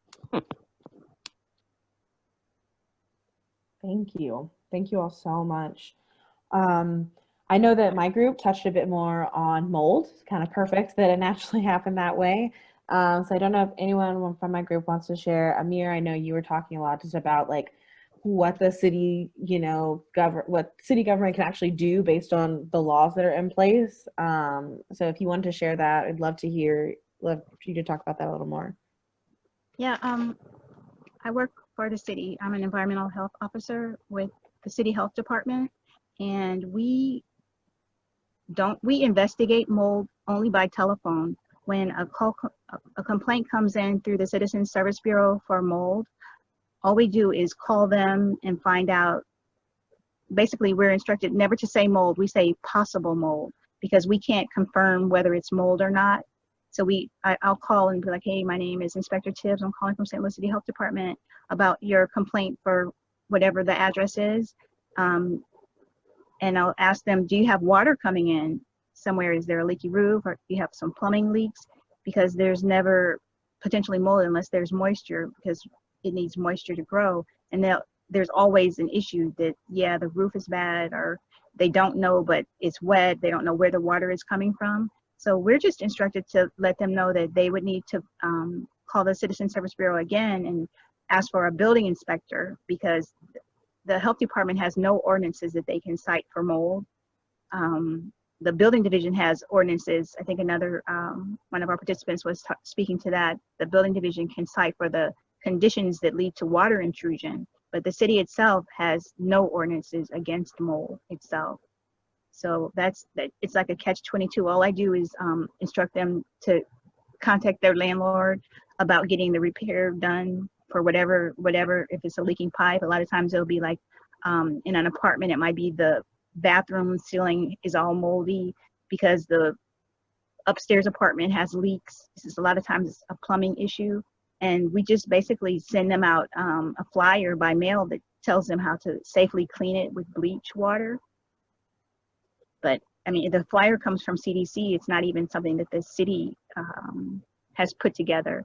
Thank you. Thank you all so much. I know that my group touched a bit more on mold. It's kind of perfect that it naturally happened that way. So I don't know if anyone from my group wants to share. Amir, I know you were talking a lot just about like what the city, what city government can actually do based on the laws that are in place. So if you want to share that, I'd love you to talk about that a little more. Yeah, I work for the city. I'm an environmental health officer with the city health department, and we investigate mold only by telephone. When a complaint comes in through the Citizen Service Bureau for mold, all we do is call them and find out. Basically, we're instructed never to say mold. We say possible mold because we can't confirm whether it's mold or not. So I'll call and be like, hey, my name is Inspector Tibbs. I'm calling from St. Louis City Health Department about your complaint for whatever the address is. And I'll ask them, do you have water coming in? somewhere, is there a leaky roof, or you have some plumbing leaks, because there's never potentially mold unless there's moisture, because it needs moisture to grow. And there's always an issue that, yeah, the roof is bad, or they don't know, but it's wet. They don't know where the water is coming from. So we're just instructed to let them know that they would need to call the Citizen Service Bureau again and ask for a building inspector, because the health department has no ordinances that they can cite for mold. The building division has ordinances. I think another one of our participants was speaking to that. The building division can cite for the conditions that lead to water intrusion, but the city itself has no ordinances against mold itself. So it's like a catch-22. All I do is instruct them to contact their landlord about getting the repair done for whatever, if it's a leaking pipe. A lot of times it'll be like in an apartment, it might be the bathroom ceiling is all moldy because the upstairs apartment has leaks. This is a lot of times a plumbing issue. And we just basically send them out a flyer by mail that tells them how to safely clean it with bleach water. But I mean, the flyer comes from CDC. It's not even something that the city has put together.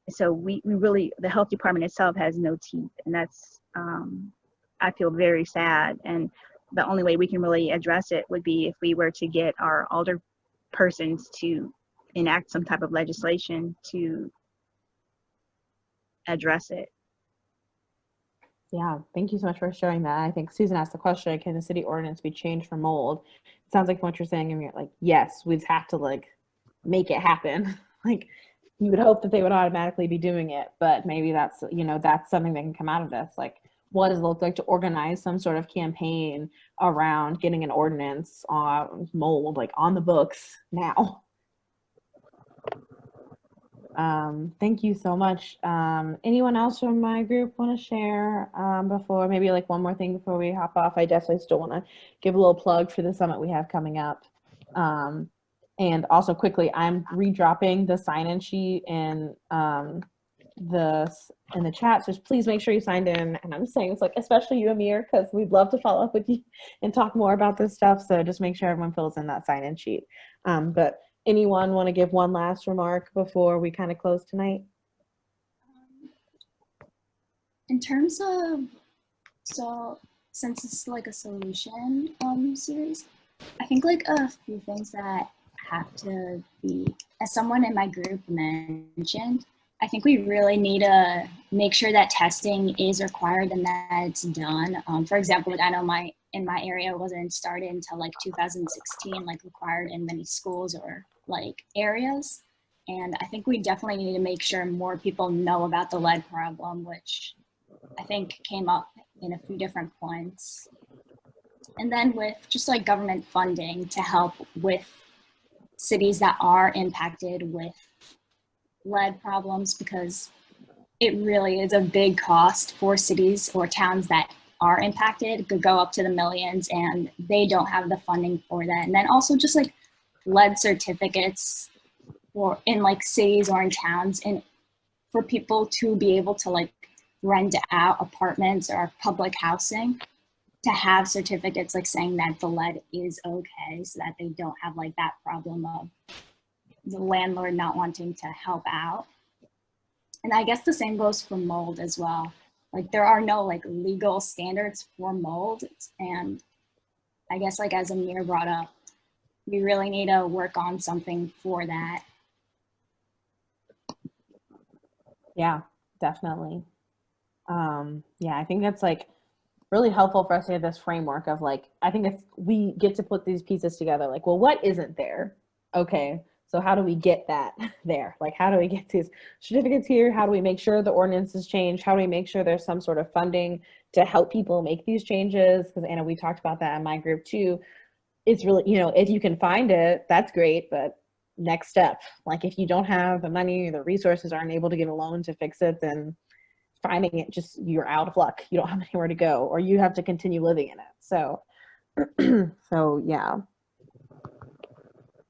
So we really, the health department itself has no teeth, and that's, I feel very sad. And the only way we can really address it would be if we were to get our alder persons to enact some type of legislation to address it. Yeah, thank you so much for sharing that. I think Susan asked the question, can the city ordinance be changed for mold? It sounds like what you're saying, and you're like, yes, we'd have to like make it happen. Like you would hope that they would automatically be doing it, but maybe that's, you know, that's something that can come out of this. Like, what does it look like to organize some sort of campaign around getting an ordinance on mold, like on the books now? Thank you so much. Anyone else from my group want to share before, maybe like one more thing before we hop off? I definitely still want to give a little plug for the summit we have coming up. And also quickly, I'm redropping the sign-in sheet in the chat, so please make sure you signed in. And I'm saying it's like, especially you, Amir, because we'd love to follow up with you and talk more about this stuff. So just make sure everyone fills in that sign-in sheet. But anyone want to give one last remark before we kind of close tonight? In terms of, so since it's like a solution series, I think like a few things that have to be, as someone in my group mentioned, I think we really need to make sure that testing is required and that it's done. For example, like I know in my area wasn't started until like 2016, like required in many schools or like areas. And I think we definitely need to make sure more people know about the lead problem, which I think came up in a few different points. And then with just like government funding to help with cities that are impacted with lead problems, because it really is a big cost for cities or towns that are impacted. It could go up to the millions and they don't have the funding for that. And then also just like lead certificates or in like cities or in towns, and for people to be able to like rent out apartments or public housing, to have certificates like saying that the lead is okay, so that they don't have like that problem of the landlord not wanting to help out. And I guess the same goes for mold as well. Like there are no like legal standards for mold. And I guess like as Amir brought up, we really need to work on something for that. Yeah, definitely. Yeah, I think that's like really helpful for us to have this framework of like, I think it's, we get to put these pieces together, like, well, what isn't there? Okay, so how do we get that there? Like, how do we get these certificates here? How do we make sure the ordinances change? How do we make sure there's some sort of funding to help people make these changes? Because Anna, we talked about that in my group too. It's really, you know, if you can find it, that's great, but next step, like if you don't have the money, the resources, aren't able to get a loan to fix it, then finding it, just, you're out of luck. You don't have anywhere to go, or you have to continue living in it. So, so yeah.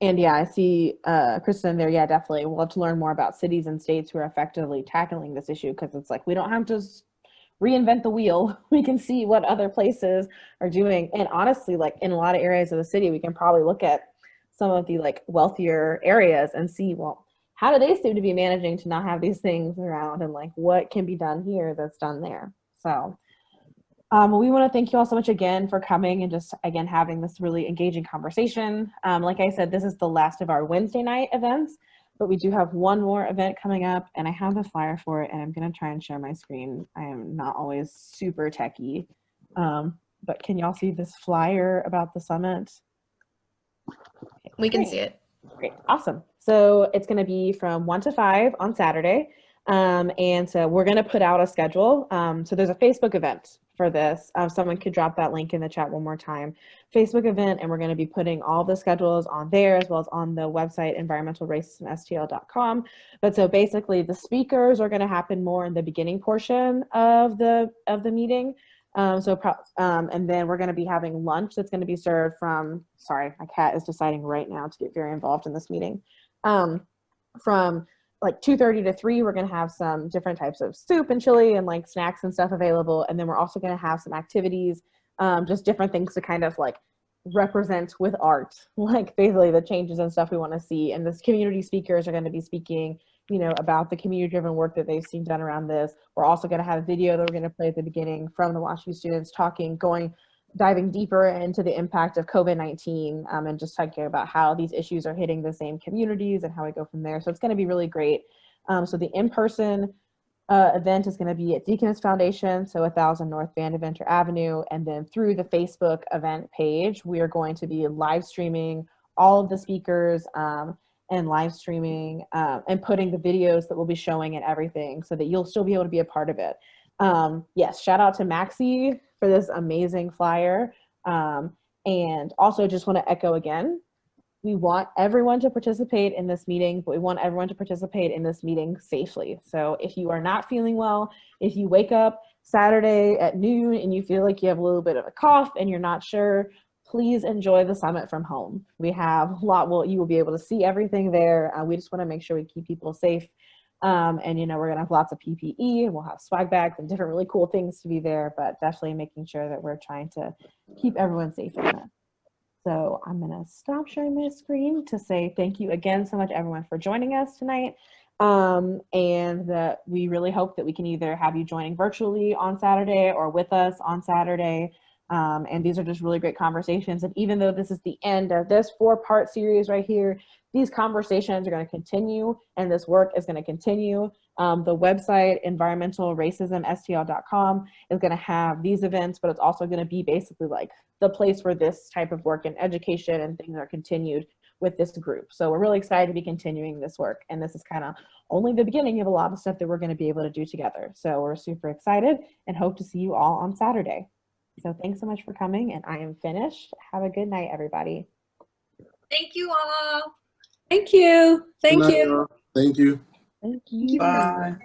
And yeah, I see Kristen there. Yeah, definitely. We'll have to learn more about cities and states who are effectively tackling this issue, because it's like, we don't have to reinvent the wheel. We can see what other places are doing. And honestly, like in a lot of areas of the city, we can probably look at some of the like wealthier areas and see, well, how do they seem to be managing to not have these things around, and like what can be done here that's done there. So we want to thank you all so much again for coming and just again having this really engaging conversation. Like I said, this is the last of our Wednesday night events, but we do have one more event coming up, and I have the flyer for it, and I'm going to try and share my screen. I am not always super techie, but can y'all see this flyer about the summit? We can see it. Great, awesome. So it's going to be from 1 to 5 on Saturday. And so we're going to put out a schedule. So there's a Facebook event for this. Someone could drop that link in the chat one more time. Facebook event, and we're going to be putting all the schedules on there as well as on the website environmentalracismstl.com. But so basically the speakers are going to happen more in the beginning portion of the meeting. And then we're going to be having lunch that's going to be served from, sorry, my cat is deciding right now to get very involved in this meeting. From like 2:30 to 3, we're going to have some different types of soup and chili and like snacks and stuff available. And then we're also going to have some activities, just different things to kind of like represent with art, like basically the changes and stuff we want to see. And this community speakers are going to be speaking, you know, about the community-driven work that they've seen done around this. We're also going to have a video that we're going to play at the beginning from the WashU students diving deeper into the impact of COVID-19 and just talking about how these issues are hitting the same communities and how we go from there. So it's going to be really great. So the in-person event is going to be at Deaconess Foundation, so 1000 North Vandeventer Avenue, and then through the Facebook event page, we are going to be live streaming all of the speakers and live streaming and putting the videos that we'll be showing and everything so that you'll still be able to be a part of it. Yes, shout out to Maxie for this amazing flyer. And also just want to echo again, we want everyone to participate in this meeting, but we want everyone to participate in this meeting safely. So if you are not feeling well, if you wake up Saturday at noon and you feel like you have a little bit of a cough and you're not sure, please enjoy the summit from home. We have a lot, you will be able to see everything there. We just want to make sure we keep people safe. And you know, we're gonna have lots of PPE, and we'll have swag bags and different really cool things to be there, but definitely making sure that we're trying to keep everyone safe in this. So I'm gonna stop sharing my screen to say thank you again so much everyone for joining us tonight. And that we really hope that we can either have you joining virtually on Saturday or with us on Saturday. And these are just really great conversations. And even though this is the end of this 4-part series right here, these conversations are going to continue and this work is going to continue. The website, environmentalracismstl.com, is going to have these events, but it's also going to be basically like the place where this type of work and education and things are continued with this group. So we're really excited to be continuing this work. And this is kind of only the beginning of a lot of stuff that we're going to be able to do together. So we're super excited and hope to see you all on Saturday. So thanks so much for coming, and I am finished. Have a good night, everybody. Thank you all. Thank you. Thank Good night, you. y'all. Thank you. Thank you. Bye.